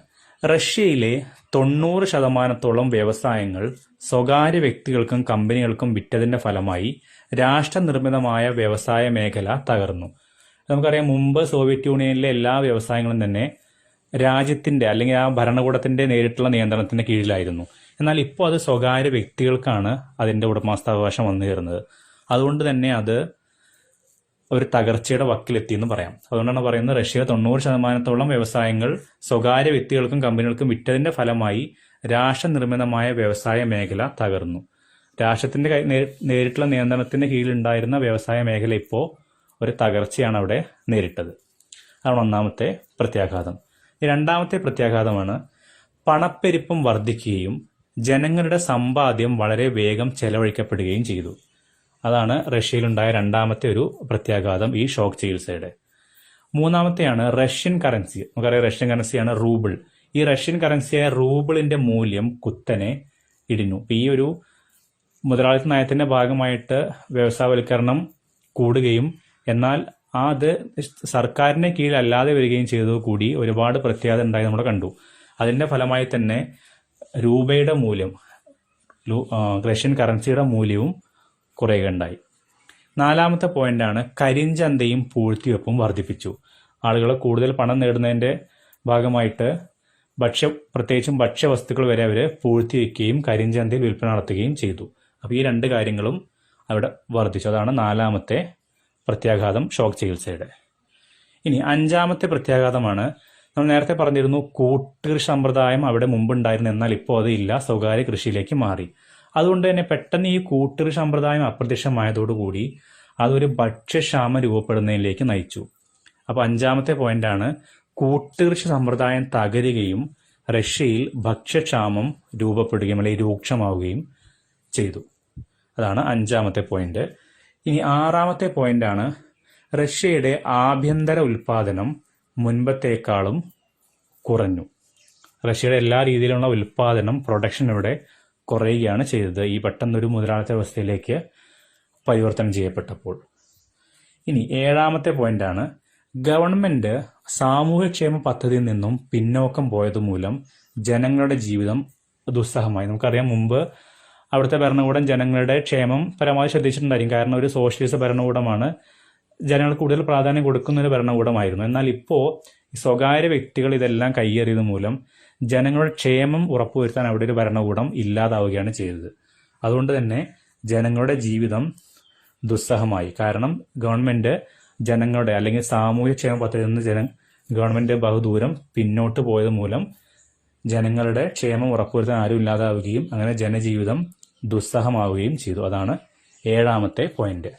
റഷ്യയിലെ 90% വ്യവസായങ്ങൾ സ്വകാര്യ വ്യക്തികൾക്കും കമ്പനികൾക്കും വിറ്റതിന്റെ ഫലമായി രാഷ്ട്രനിർമ്മിതമായ വ്യവസായ മേഖല തകർന്നു. നമുക്കറിയാം, മുമ്പ് സോവിയറ്റ് യൂണിയനിലെ എല്ലാ വ്യവസായങ്ങളും തന്നെ രാജ്യത്തിന്റെ അല്ലെങ്കിൽ ആ ഭരണകൂടത്തിന്റെ നേരിട്ടുള്ള നിയന്ത്രണത്തിന്റെ കീഴിലായിരുന്നു. എന്നാൽ ഇപ്പോൾ അത് സ്വകാര്യ വ്യക്തികൾക്കാണ് അതിന്റെ ഉടമസ്ഥാവകാശം വന്നു ചേർന്നത്. അതുകൊണ്ട് തന്നെ അത് ഒരു തകർച്ചയുടെ വക്കിലെത്തി എന്ന് പറയാം. അതുകൊണ്ടാണ് പറയുന്നത്, റഷ്യയിലെ 90% വ്യവസായങ്ങൾ സ്വകാര്യ വ്യക്തികൾക്കും കമ്പനികൾക്കും വിറ്റതിന്റെ ഫലമായി രാഷ്ട്രനിർമ്മിതമായ വ്യവസായ മേഖല തകർന്നു. രാഷ്ട്രത്തിന്റെ നേരിട്ടുള്ള നിയന്ത്രണത്തിന്റെ കീഴിലുണ്ടായിരുന്ന വ്യവസായ മേഖല ഇപ്പോൾ ഒരു തകർച്ചയാണ് അവിടെ നേരിട്ടത്. അതാണ് ഒന്നാമത്തെ പ്രത്യാഘാതം. രണ്ടാമത്തെ പ്രത്യാഘാതമാണ്, പണപ്പെരുപ്പം വർദ്ധിക്കുകയും ജനങ്ങളുടെ സമ്പാദ്യം വളരെ വേഗം ചെലവഴിക്കപ്പെടുകയും ചെയ്തു. അതാണ് റഷ്യയിലുണ്ടായ രണ്ടാമത്തെ ഒരു പ്രത്യാഘാതം ഈ ഷോക്ക് ചികിത്സയുടെ. മൂന്നാമത്തെയാണ് റഷ്യൻ കറൻസി. നമുക്കറിയാം, റഷ്യൻ കറൻസിയാണ് റൂബിൾ. ഈ റഷ്യൻ കറൻസിയായ റൂബിളിന്റെ മൂല്യം കുത്തനെ ഇടിഞ്ഞു. ഈ ഒരു മുതലാളിത്ത നയത്തിന്റെ ഭാഗമായിട്ട് വ്യവസായവൽക്കരണം കൂടുകയും എന്നാൽ അത് സർക്കാരിന്റെ കീഴിലല്ലാതെ വരികയും ചെയ്തതുകൂടി ഒരുപാട് പ്രത്യാഘാതം ഉണ്ടായി നമ്മൾ കണ്ടു. അതിന്റെ ഫലമായി തന്നെ രൂപയുടെ മൂല്യം, റഷ്യൻ കറൻസിയുടെ മൂല്യവും കുറയുകയുണ്ടായി. നാലാമത്തെ പോയിന്റാണ്, കരിഞ്ചന്തയും പൂഴ്ത്തിവെപ്പും വർദ്ധിപ്പിച്ചു. ആളുകൾ കൂടുതൽ പണം നേടുന്നതിന്റെ ഭാഗമായിട്ട് പ്രത്യേകിച്ചും ഭക്ഷ്യവസ്തുക്കൾ വരെ അവർ പൂഴ്ത്തിവെക്കുകയും കരിഞ്ചന്തയിൽ വിൽപ്പന നടത്തുകയും ചെയ്തു. അപ്പോൾ ഈ രണ്ട് കാര്യങ്ങളും അവിടെ വർദ്ധിച്ചു. അതാണ് നാലാമത്തെ പ്രത്യാഘാതം ഷോക്ക് ചികിത്സയുടെ. ഇനി അഞ്ചാമത്തെ പ്രത്യാഘാതമാണ്, നമ്മൾ നേരത്തെ പറഞ്ഞിരുന്നു കൂട്ടുകൃഷി സമ്പ്രദായം അവിടെ മുമ്പുണ്ടായിരുന്നു, എന്നാൽ ഇപ്പോൾ അത് ഇല്ല, സ്വകാര്യ കൃഷിയിലേക്ക് മാറി. അതുകൊണ്ട് തന്നെ പെട്ടെന്ന് ഈ കൂട്ടുകൃഷി സമ്പ്രദായം അപ്രത്യക്ഷമായതോടുകൂടി അതൊരു ഭക്ഷ്യക്ഷാമം രൂപപ്പെടുന്നതിലേക്ക് നയിച്ചു. അപ്പോൾ അഞ്ചാമത്തെ പോയിന്റാണ്, കൂട്ടുകൃഷി സമ്പ്രദായം തകരുകയും റഷ്യയിൽ ഭക്ഷ്യക്ഷാമം രൂപപ്പെടുകയും അല്ലെങ്കിൽ രൂക്ഷമാവുകയും ചെയ്തു. അതാണ് അഞ്ചാമത്തെ പോയിന്റ്. ഇനി ആറാമത്തെ പോയിന്റാണ്, റഷ്യയുടെ ആഭ്യന്തര ഉൽപാദനം മുൻപത്തേക്കാളും കുറഞ്ഞു. റഷ്യയുടെ എല്ലാ രീതിയിലുള്ള ഉൽപാദനം, പ്രൊഡക്ഷൻ ഇവിടെ കുറയുകയാണ് ചെയ്തത് ഈ പെട്ടെന്നൊരു മുതലാളിത്ത വ്യവസ്ഥയിലേക്ക് പരിവർത്തനം ചെയ്യപ്പെട്ടപ്പോൾ. ഇനി ഏഴാമത്തെ പോയിന്റാണ്, ഗവൺമെന്റ് സാമൂഹ്യക്ഷേമ പദ്ധതിയിൽ നിന്നും പിന്നോക്കം പോയതുമൂലം ജനങ്ങളുടെ ജീവിതം ദുസ്സഹമായി. നമുക്കറിയാം, മുമ്പ് അവിടുത്തെ ഭരണകൂടം ജനങ്ങളുടെ ക്ഷേമം പരമാവധി ശ്രദ്ധിച്ചിട്ടുണ്ടായിരിക്കും. കാരണം ഒരു സോഷ്യലിസ്റ്റ് ഭരണകൂടമാണ്, ജനങ്ങൾക്ക് കൂടുതൽ പ്രാധാന്യം കൊടുക്കുന്ന ഒരു ഭരണകൂടമായിരുന്നു. എന്നാൽ ഇപ്പോൾ സ്വകാര്യ വ്യക്തികൾ ഇതെല്ലാം കൈയേറിയത് മൂലം ജനങ്ങളുടെ ക്ഷേമം ഉറപ്പുവരുത്താൻ അവിടെ ഒരു ഭരണകൂടം ഇല്ലാതാവുകയാണ് ചെയ്തത്. അതുകൊണ്ട് തന്നെ ജനങ്ങളുടെ ജീവിതം ദുസ്സഹമായി. കാരണം ഗവൺമെന്റ് ജനങ്ങളുടെ അല്ലെങ്കിൽ സാമൂഹ്യക്ഷേമ പദ്ധതിയിൽ നിന്ന് ഗവൺമെന്റ് ബഹുദൂരം പിന്നോട്ട് പോയത് മൂലം ജനങ്ങളുടെ ക്ഷേമം ഉറപ്പുവരുത്താൻ ആരും ഇല്ലാതാവുകയും അങ്ങനെ ജനജീവിതം ദുസ്സഹമാവുകയും ചെയ്തു. അതാണ് ഏഴാമത്തെ പോയിന്റ്.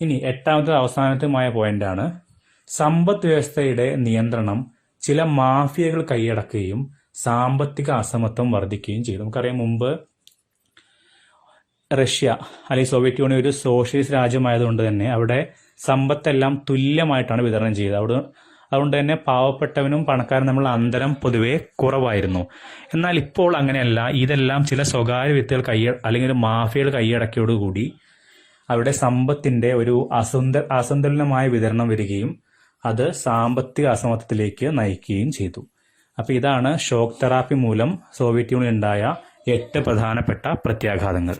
ഇനി എട്ടാമത്തെ അവസാനത്തുമായ പോയിന്റാണ്, സമ്പദ് വ്യവസ്ഥയുടെ നിയന്ത്രണം ചില മാഫിയകൾ കൈയടക്കുകയും സാമ്പത്തിക അസമത്വം വർദ്ധിക്കുകയും ചെയ്തു. നമുക്കറിയാം, മുമ്പ് റഷ്യ അല്ലെങ്കിൽ സോവിയറ്റ് യൂണിയൻ ഒരു സോഷ്യലിസ്റ്റ് രാജ്യമായതുകൊണ്ട് തന്നെ അവിടെ സമ്പത്തെല്ലാം തുല്യമായിട്ടാണ് വിതരണം ചെയ്തത്. അതുകൊണ്ട് തന്നെ പാവപ്പെട്ടവനും പണക്കാരനും തമ്മിലുള്ള അന്തരം പൊതുവെ കുറവായിരുന്നു. എന്നാൽ ഇപ്പോൾ അങ്ങനെയല്ല. ഇതെല്ലാം ചില സ്വകാര്യ വ്യക്തികൾ അല്ലെങ്കിൽ ഒരു മാഫിയകൾ കൈയടക്കിയോടുകൂടി അവിടെ സമ്പത്തിന്റെ ഒരു അസന്തുലനമായ വിതരണം വരികയും അത് സാമ്പത്തിക അസമത്വത്തിലേക്ക് നയിക്കുകയും ചെയ്തു. അപ്പോൾ ഇതാണ് ഷോക്ക് തെറാപ്പി മൂലം സോവിയറ്റ് യൂണിയൻ ഉണ്ടായ 8 പ്രധാനപ്പെട്ട പ്രത്യാഘാതങ്ങൾ.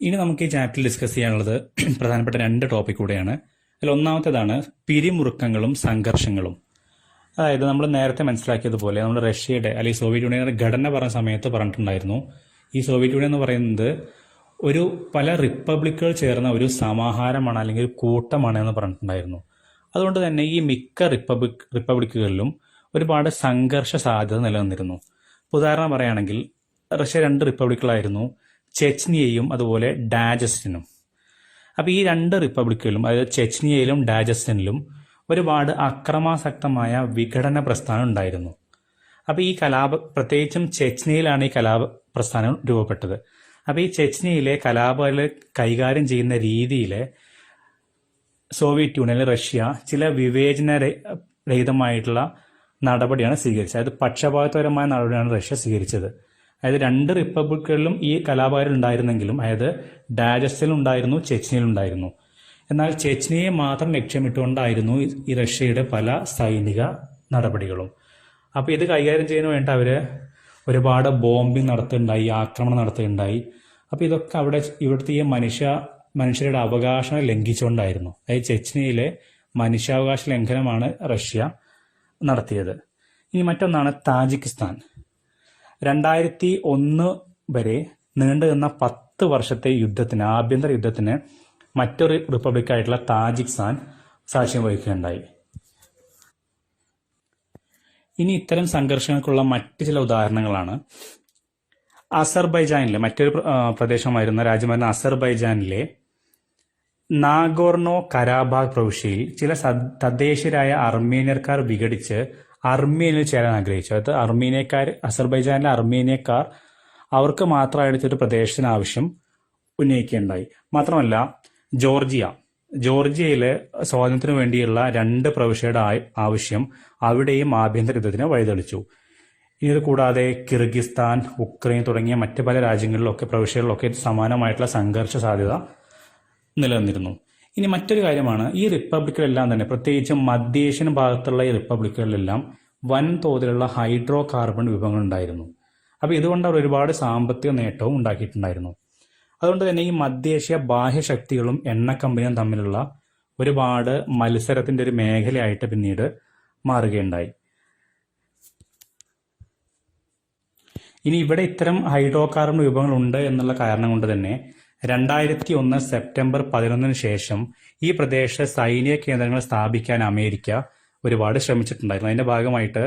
ഇനി നമുക്ക് ഈ ചാപ്റ്ററിൽ ഡിസ്കസ് ചെയ്യാനുള്ളത് പ്രധാനപ്പെട്ട 2 ടോപ്പിക് കൂടെയാണ്. അതിൽ ഒന്നാമത്തേതാണ് പിരിമുറുക്കങ്ങളും സംഘർഷങ്ങളും. അതായത് നമ്മൾ നേരത്തെ മനസ്സിലാക്കിയതുപോലെ നമ്മൾ റഷ്യയുടെ അല്ലെങ്കിൽ സോവിയറ്റ് യൂണിയന്റെ ഘടന പറഞ്ഞ സമയത്ത് പറഞ്ഞിട്ടുണ്ടായിരുന്നു, ഈ സോവിയറ്റ് യൂണിയൻ എന്ന് പറയുന്നത് ഒരു പല റിപ്പബ്ലിക്കുകൾ ചേർന്ന ഒരു സമാഹാരമാണ് അല്ലെങ്കിൽ ഒരു കൂട്ടമാണ് എന്ന് പറഞ്ഞിട്ടുണ്ടായിരുന്നു. അതുകൊണ്ട് തന്നെ ഈ മിക്ക റിപ്പബ്ലിക്കുകളിലും ഒരുപാട് സംഘർഷ സാധ്യത നിലനിന്നിരുന്നു. ഉദാഹരണം പറയുകയാണെങ്കിൽ റഷ്യ 2 റിപ്പബ്ലിക്കുകളായിരുന്നു, ചെച്നിയയും അതുപോലെ ഡാജസ്റ്റിനും. അപ്പോൾ ഈ 2 റിപ്പബ്ലിക്കുകളിലും, അതായത് ചെച്നിയയിലും ഡാജസ്റ്റിനിലും ഒരുപാട് അക്രമാസക്തമായ വിഘടന പ്രസ്ഥാനം ഉണ്ടായിരുന്നു. അപ്പോൾ ഈ പ്രത്യേകിച്ചും ചെച്നിയയിലാണ് ഈ കലാപ പ്രസ്ഥാനം രൂപപ്പെട്ടത്. അപ്പോൾ ഈ ചെച്നിയയിലെ കലാപങ്ങളെ കൈകാര്യം ചെയ്യുന്ന രീതിയിലെ സോവിയറ്റ് യൂണിയനിലെ റഷ്യ ചില വിവേചനരഹിതമായിട്ടുള്ള നടപടിയാണ് സ്വീകരിച്ചത്. അതായത് പക്ഷപാതപരമായ നടപടിയാണ് റഷ്യ സ്വീകരിച്ചത്. അതായത് രണ്ട് റിപ്പബ്ലിക്കുകളിലും ഈ കലാപകാരികൾ ഉണ്ടായിരുന്നെങ്കിലും, അതായത് ഡാജസ്റ്റിലുണ്ടായിരുന്നു, ചെച്നിയിലുണ്ടായിരുന്നു. എന്നാൽ ചെച്നിയെ മാത്രം ലക്ഷ്യമിട്ടുകൊണ്ടായിരുന്നു ഈ റഷ്യയുടെ പല സൈനിക നടപടികളും. അപ്പോൾ ഇത് കൈകാര്യം ചെയ്യുന്നതിന് വേണ്ടി അവർ ഒരുപാട് ബോംബിംഗ് നടത്തുകയുണ്ടായി, ആക്രമണം നടത്തുകയുണ്ടായി. അപ്പോൾ ഇതൊക്കെ ഇവിടുത്തെ ഈ മനുഷ്യരുടെ അവകാശം ലംഘിച്ചുകൊണ്ടായിരുന്നു. അതായത് ചെച്നിയിലെ മനുഷ്യാവകാശ ലംഘനമാണ് റഷ്യ നടത്തിയത്. ഇനി മറ്റൊന്നാണ് താജിക്കിസ്ഥാൻ. 2001 വരെ നീണ്ടുനിന്ന 10 വർഷത്തെ യുദ്ധത്തിന്, ആഭ്യന്തര യുദ്ധത്തിന് മറ്റൊരു റിപ്പബ്ലിക്കായിട്ടുള്ള താജിക്കിസ്ഥാൻ സാക്ഷ്യം വഹിക്കുകയുണ്ടായി. ഇനി ഇത്തരം സംഘർഷങ്ങൾക്കുള്ള മറ്റ് ചില ഉദാഹരണങ്ങളാണ്. അസർബൈജാനിലെ മറ്റൊരു രാജ്യമായിരുന്ന അസർബൈജാനിലെ നാഗോർണോ കരാബാഗ് പ്രവിശ്യയിൽ ചില തദ്ദേശീയരായ അർമേനിയക്കാർ വിഘടിച്ച് അർമേനിയയിൽ ചേരാൻ ആഗ്രഹിച്ചു. അതായത് അസർബൈജാനിലെ അർമേനിയക്കാർ അവർക്ക് മാത്രമായിട്ടൊരു പ്രദേശത്തിന് ആവശ്യം ഉന്നയിക്കുകയുണ്ടായി. മാത്രമല്ല ജോർജിയയിലെ സ്വാതന്ത്ര്യത്തിനു വേണ്ടിയുള്ള 2 പ്രവിശ്യയുടെ ആവശ്യം അവിടെയും ആഭ്യന്തര യുദ്ധത്തിന് വഴിതെളിച്ചു. ഇത് കൂടാതെ കിർഗിസ്ഥാൻ, ഉക്രൈൻ തുടങ്ങിയ മറ്റ് പല പ്രവിശ്യകളിലൊക്കെ സമാനമായിട്ടുള്ള സംഘർഷ സാധ്യത നിലനിന്നിരുന്നു. ഇനി മറ്റൊരു കാര്യമാണ്, ഈ റിപ്പബ്ലിക്കുകളെല്ലാം തന്നെ, പ്രത്യേകിച്ചും മധ്യേഷ്യൻ ഭാഗത്തുള്ള ഈ റിപ്പബ്ലിക്കുകളിലെല്ലാം വൻതോതിലുള്ള ഹൈഡ്രോ കാർബൺ വിഭവങ്ങൾ ഉണ്ടായിരുന്നു. അപ്പോൾ ഇതുകൊണ്ട് അവർ ഒരുപാട് സാമ്പത്തിക നേട്ടവും ഉണ്ടാക്കിയിട്ടുണ്ടായിരുന്നു. അതുകൊണ്ട് തന്നെ ഈ മധ്യേഷ്യ ബാഹ്യശക്തികളും എണ്ണ കമ്പനിയും തമ്മിലുള്ള ഒരുപാട് മത്സരത്തിന്റെ ഒരു മേഖലയായിട്ട് പിന്നീട് മാറുകയുണ്ടായി. ഇനി ഇവിടെ ഇത്തരം ഹൈഡ്രോ കാർബൺ വിഭവങ്ങൾ ഉണ്ട് എന്നുള്ള കാരണം കൊണ്ട് തന്നെ 2001 സെപ്റ്റംബർ 11 ശേഷം ഈ പ്രദേശ സൈനിക കേന്ദ്രങ്ങൾ സ്ഥാപിക്കാൻ അമേരിക്ക ഒരുപാട് ശ്രമിച്ചിട്ടുണ്ടായിരുന്നു. അതിന്റെ ഭാഗമായിട്ട്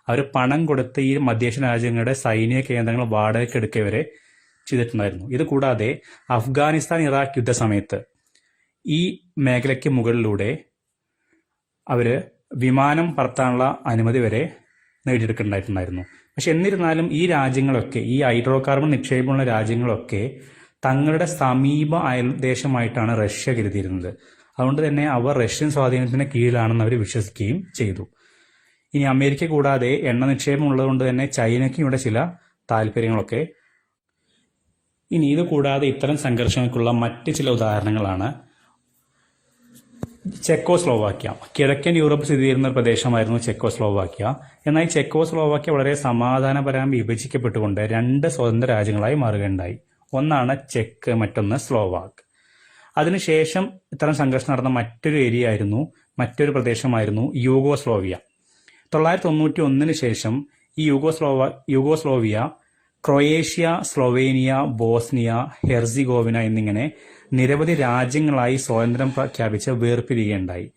അവർ പണം കൊടുത്ത് ഈ മധ്യേഷ്യൻ രാജ്യങ്ങളുടെ സൈനിക കേന്ദ്രങ്ങൾ വാടകയ്ക്ക് എടുക്കുക വരെ ചെയ്തിട്ടുണ്ടായിരുന്നു. ഇത് കൂടാതെ അഫ്ഗാനിസ്ഥാൻ ഇറാഖ് യുദ്ധ സമയത്ത് ഈ മേഖലയ്ക്ക് മുകളിലൂടെ അവര് വിമാനം പറത്താനുള്ള അനുമതി വരെ നേടിയെടുക്കുന്നുണ്ടായിട്ടുണ്ടായിരുന്നു. പക്ഷെ എന്നിരുന്നാലും ഈ രാജ്യങ്ങളൊക്കെ, ഈ ഹൈഡ്രോ കാർബൺ നിക്ഷേപമുള്ള രാജ്യങ്ങളൊക്കെ തങ്ങളുടെ സമീപ അയൽദേശമായിട്ടാണ് റഷ്യ കരുതിയിരുന്നത്. അതുകൊണ്ട് തന്നെ അവർ റഷ്യൻ സ്വാധീനത്തിന് കീഴിലാണെന്ന് അവർ വിശ്വസിക്കുകയും ചെയ്തു. ഇനി അമേരിക്ക കൂടാതെ എണ്ണ നിക്ഷേപം ഉള്ളതുകൊണ്ട് തന്നെ ചൈനയ്ക്കും ഇവിടെ ചില താല്പര്യങ്ങളൊക്കെ. ഇനി ഇത് കൂടാതെ ഇത്തരം സംഘർഷങ്ങൾക്കുള്ള മറ്റ് ചില ഉദാഹരണങ്ങളാണ് ചെക്കോസ്ലോവാക്യ. കിഴക്കൻ യൂറോപ്പ് സ്ഥിതി ചെയ്യുന്ന ഒരു പ്രദേശമായിരുന്നു ചെക്കോസ്ലോവാക്യ. എന്നാൽ ചെക്കോസ്ലോവാക്യ വളരെ സമാധാനപരമായി വിഭജിക്കപ്പെട്ടുകൊണ്ട് 2 സ്വതന്ത്ര രാജ്യങ്ങളായി മാറുകയുണ്ടായി. ഒന്നാണ് ചെക്ക്, മറ്റൊന്ന് സ്ലോവാക്ക്. അതിനുശേഷം ഇത്തരം സംഘർഷം നടന്ന മറ്റൊരു പ്രദേശമായിരുന്നു യൂഗോസ്ലോവിയ. 1991 ശേഷം ഈ Yugoslavia Croatia, Slovenia, Bosnia, Herzegovina എന്നിങ്ങനെ നിരവധി രാജ്യങ്ങളായി സ്വാതന്ത്ര്യം പ്രഖ്യാപിച്ച് വേർപിരിയുകയുണ്ടായി.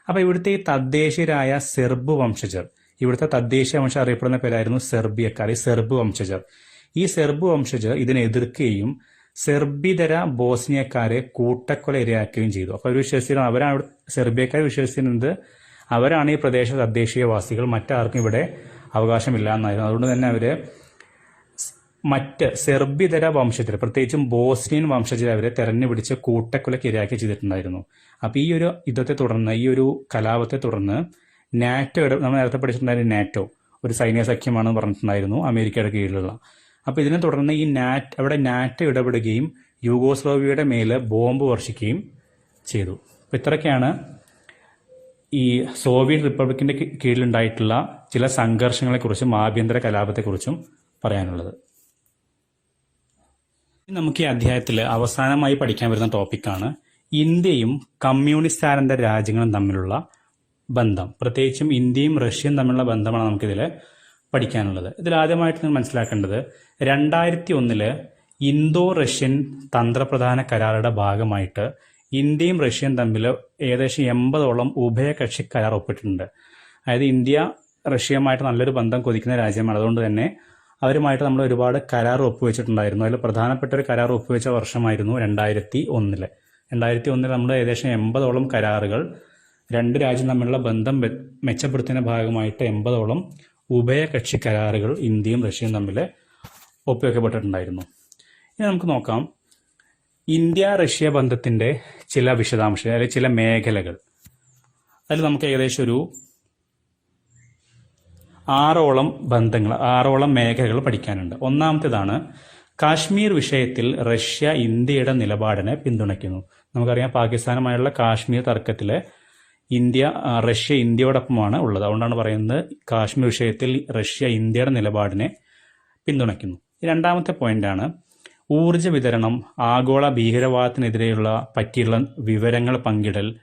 അപ്പോൾ ഇവിടുത്തെ തദ്ദേശീയരായ സെർബ് വംശജർ, ഇവിടുത്തെ തദ്ദേശീയ വംശം അറിയപ്പെടുന്ന പേരായിരുന്നു സെർബിയക്കാർ, സെർബ് വംശജർ. ഈ സെർബ് വംശജർ ഇതിനെ എതിർക്കുകയും സെർബിതര ബോസ്നിയക്കാരെ കൂട്ടക്കൊല ഇരയാക്കുകയും ചെയ്തു. അപ്പോൾ അവർ വിശ്വസിച്ചിരുന്നത്, സെർബിയക്കാർ വിശ്വസിച്ചിരുന്നത് അവരാണ് ഈ പ്രദേശ തദ്ദേശീയവാസികൾ, മറ്റാർക്കും ഇവിടെ അവകാശമില്ല എന്നായിരുന്നു. അതുകൊണ്ട് തന്നെ അവര് മറ്റ് സെർബിതര വംശജർ, പ്രത്യേകിച്ചും ബോസ്നിയൻ വംശജർ അവരെ തെരഞ്ഞുപിടിച്ച് കൂട്ടക്കൊലയ്ക്ക് ഇരയാക്കി ചെയ്തിട്ടുണ്ടായിരുന്നു. അപ്പോൾ ഈ ഒരു യുദ്ധത്തെ തുടർന്ന്, ഈ ഒരു കലാപത്തെ തുടർന്ന് നാറ്റോ, നമ്മൾ നേരത്തെ പഠിച്ചിട്ടുണ്ടായിരുന്നു നാറ്റോ ഒരു സൈനിക സഖ്യമാണെന്ന് പറഞ്ഞിട്ടുണ്ടായിരുന്നു, അമേരിക്കയുടെ കീഴിലുള്ള. അപ്പോൾ ഇതിനെ തുടർന്ന് അവിടെ നാറ്റോ ഇടപെടുകയും യൂഗോസ്ലോവിയയുടെ മേലെ ബോംബ് വർഷിക്കുകയും ചെയ്തു. അപ്പോൾ ഇത്രയൊക്കെയാണ് ഈ സോവിയറ്റ് റിപ്പബ്ലിക്കിന്റെ കീഴിലുണ്ടായിട്ടുള്ള ചില സംഘർഷങ്ങളെക്കുറിച്ചും ആഭ്യന്തര കലാപത്തെക്കുറിച്ചും പറയാനുള്ളത്. നമുക്ക് ഈ അധ്യായത്തിൽ അവസാനമായി പഠിക്കാൻ വരുന്ന ടോപ്പിക്കാണ് ഇന്ത്യയും കമ്മ്യൂണിസ്റ്റാനന്തര രാജ്യങ്ങളും തമ്മിലുള്ള ബന്ധം. പ്രത്യേകിച്ചും ഇന്ത്യയും റഷ്യയും തമ്മിലുള്ള ബന്ധമാണ് നമുക്കിതിൽ പഠിക്കാനുള്ളത്. ഇതിൽ ആദ്യമായിട്ട് നിങ്ങൾ മനസ്സിലാക്കേണ്ടത് 2001 ഇന്തോ റഷ്യൻ തന്ത്രപ്രധാന കരാറുടെ ഭാഗമായിട്ട് ഇന്ത്യയും റഷ്യയും തമ്മിൽ ഏകദേശം 80ഓളം ഉഭയകക്ഷി കരാർ ഒപ്പിട്ടിട്ടുണ്ട്. അതായത് ഇന്ത്യ റഷ്യയുമായിട്ട് നല്ലൊരു ബന്ധം കൊതിക്കുന്ന രാജ്യമാണ്. അതുകൊണ്ട് തന്നെ അവരുമായിട്ട് നമ്മൾ ഒരുപാട് കരാർ ഒപ്പുവെച്ചിട്ടുണ്ടായിരുന്നു. അതിൽ പ്രധാനപ്പെട്ട ഒരു കരാർ ഒപ്പുവെച്ച വർഷമായിരുന്നു 2001. 2001 നമ്മൾ ഏകദേശം 80ഓളം കരാറുകൾ, 2 രാജ്യം തമ്മിലുള്ള ബന്ധം മെച്ചപ്പെടുത്തുന്നതിന്റെ ഭാഗമായിട്ട് 80ഓളം ഉഭയകക്ഷി കരാറുകൾ ഇന്ത്യയും റഷ്യയും തമ്മിൽ ഒപ്പുവെക്കപ്പെട്ടിട്ടുണ്ടായിരുന്നു. ഇനി നമുക്ക് നോക്കാം ഇന്ത്യ റഷ്യ ബന്ധത്തിന്റെ ചില വിശദാംശങ്ങൾ, അല്ലെങ്കിൽ ചില മേഖലകൾ. അതിൽ നമുക്ക് ഏകദേശം ഒരു ആറോളം മേഖലകൾ പഠിക്കാനുണ്ട്. ഒന്നാമത്തേതാണ് കാശ്മീർ വിഷയത്തിൽ റഷ്യ ഇന്ത്യയുടെ നിലപാടിനെ പിന്തുണയ്ക്കുന്നു. നമുക്കറിയാം പാകിസ്ഥാനുമായുള്ള കാശ്മീർ തർക്കത്തിൽ റഷ്യ ഇന്ത്യയോടൊപ്പമാണ് ഉള്ളത്. അതുകൊണ്ടാണ് പറയുന്നത് കാശ്മീർ വിഷയത്തിൽ റഷ്യ ഇന്ത്യയുടെ നിലപാടിനെ പിന്തുണയ്ക്കുന്നു. രണ്ടാമത്തെ പോയിന്റാണ് ഊർജ വിതരണം, ആഗോള ഭീകരവാദത്തിനെതിരെയുള്ള പറ്റിയുള്ള വിവരങ്ങൾ പങ്കിടൽ,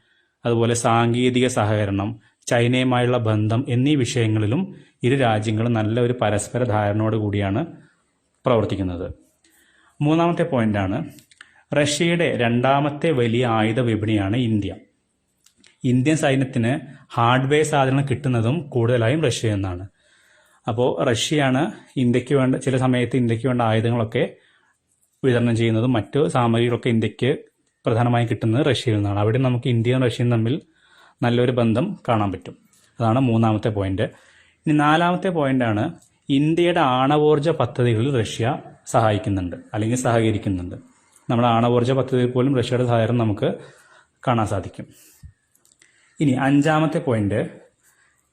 അതുപോലെ സാങ്കേതിക സഹകരണം, ചൈനയുമായുള്ള ബന്ധം എന്നീ വിഷയങ്ങളിലും ഇരു രാജ്യങ്ങളും നല്ല ഒരു പരസ്പര ധാരണയോട് കൂടിയാണ് പ്രവർത്തിക്കുന്നത്. മൂന്നാമത്തെ പോയിന്റാണ് റഷ്യയുടെ രണ്ടാമത്തെ വലിയ ആയുധ വിപണിയാണ് ഇന്ത്യ. ഇന്ത്യൻ സൈന്യത്തിന് ഹാർഡ്വെയർ സാധനങ്ങൾ കിട്ടുന്നതും കൂടുതലായും റഷ്യ എന്നാണ്. അപ്പോൾ റഷ്യയാണ് ചില സമയത്ത് ഇന്ത്യക്ക് വേണ്ട ആയുധങ്ങളൊക്കെ വിതരണം ചെയ്യുന്നതും മറ്റു സാമഗ്രികളൊക്കെ ഇന്ത്യക്ക് പ്രധാനമായും കിട്ടുന്നത് റഷ്യയിൽ നിന്നാണ്. അവിടെ നമുക്ക് ഇന്ത്യയും റഷ്യയും തമ്മിൽ നല്ലൊരു ബന്ധം കാണാൻ പറ്റും. അതാണ് മൂന്നാമത്തെ പോയിന്റ്. ഇനി നാലാമത്തെ പോയിന്റാണ് ഇന്ത്യയുടെ ആണവോർജ പദ്ധതികളിൽ റഷ്യ സഹായിക്കുന്നുണ്ട് അല്ലെങ്കിൽ സഹകരിക്കുന്നുണ്ട്. നമ്മുടെ ആണവോർജ പദ്ധതിയിൽ പോലും റഷ്യയുടെ സഹായം നമുക്ക് കാണാൻ സാധിക്കും. ഇനി അഞ്ചാമത്തെ പോയിന്റ്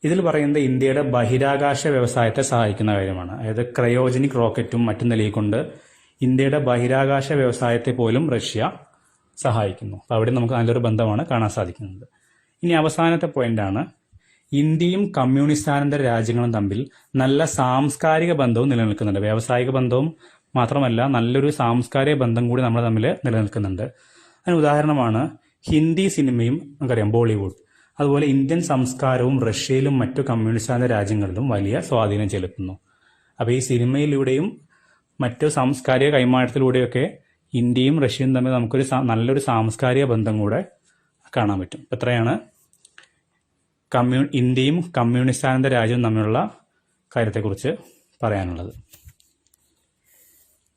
ഇതിൽ പറയുന്നത് ഇന്ത്യയുടെ ബഹിരാകാശ വ്യവസായത്തെ സഹായിക്കുന്ന കാര്യമാണ്. അതായത് ക്രയോജനിക് റോക്കറ്റും മറ്റും നൽകിക്കൊണ്ട് ഇന്ത്യയുടെ ബഹിരാകാശ വ്യവസായത്തെ പോലും റഷ്യ സഹായിക്കുന്നു. അപ്പോൾ അവിടെ നമുക്ക് നല്ലൊരു ബന്ധമാണ് കാണാൻ സാധിക്കുന്നത്. ഇനി അവസാനത്തെ പോയിന്റാണ് ഇന്ത്യയും കമ്മ്യൂണിസ്റ്റാനന്തര രാജ്യങ്ങളും തമ്മിൽ നല്ല സാംസ്കാരിക ബന്ധവും നിലനിൽക്കുന്നുണ്ട്. വ്യാവസായിക ബന്ധവും മാത്രമല്ല നല്ലൊരു സാംസ്കാരിക ബന്ധം കൂടി നമ്മൾ തമ്മിൽ നിലനിൽക്കുന്നുണ്ട്. അതിന് ഉദാഹരണമാണ് ഹിന്ദി സിനിമയും നമുക്കറിയാം, ബോളിവുഡ്. അതുപോലെ ഇന്ത്യൻ സംസ്കാരവും റഷ്യയിലും മറ്റു കമ്മ്യൂണിസ്റ്റാനന്തര രാജ്യങ്ങളിലും വലിയ സ്വാധീനം ചെലുത്തുന്നു. അപ്പോൾ ഈ സിനിമയിലൂടെയും മറ്റു സാംസ്കാരിക കൈമാറ്റത്തിലൂടെയൊക്കെ ഇന്ത്യയും റഷ്യയും തമ്മിൽ നമുക്കൊരു നല്ലൊരു സാംസ്കാരിക ബന്ധം കൂടെ കാണാൻ പറ്റും. എത്രയാണ് ഇന്ത്യയും കമ്മ്യൂണിസ്റ്റാനന്തര രാജ്യവും തമ്മിലുള്ള കാര്യത്തെക്കുറിച്ച് പറയാനുള്ളത്.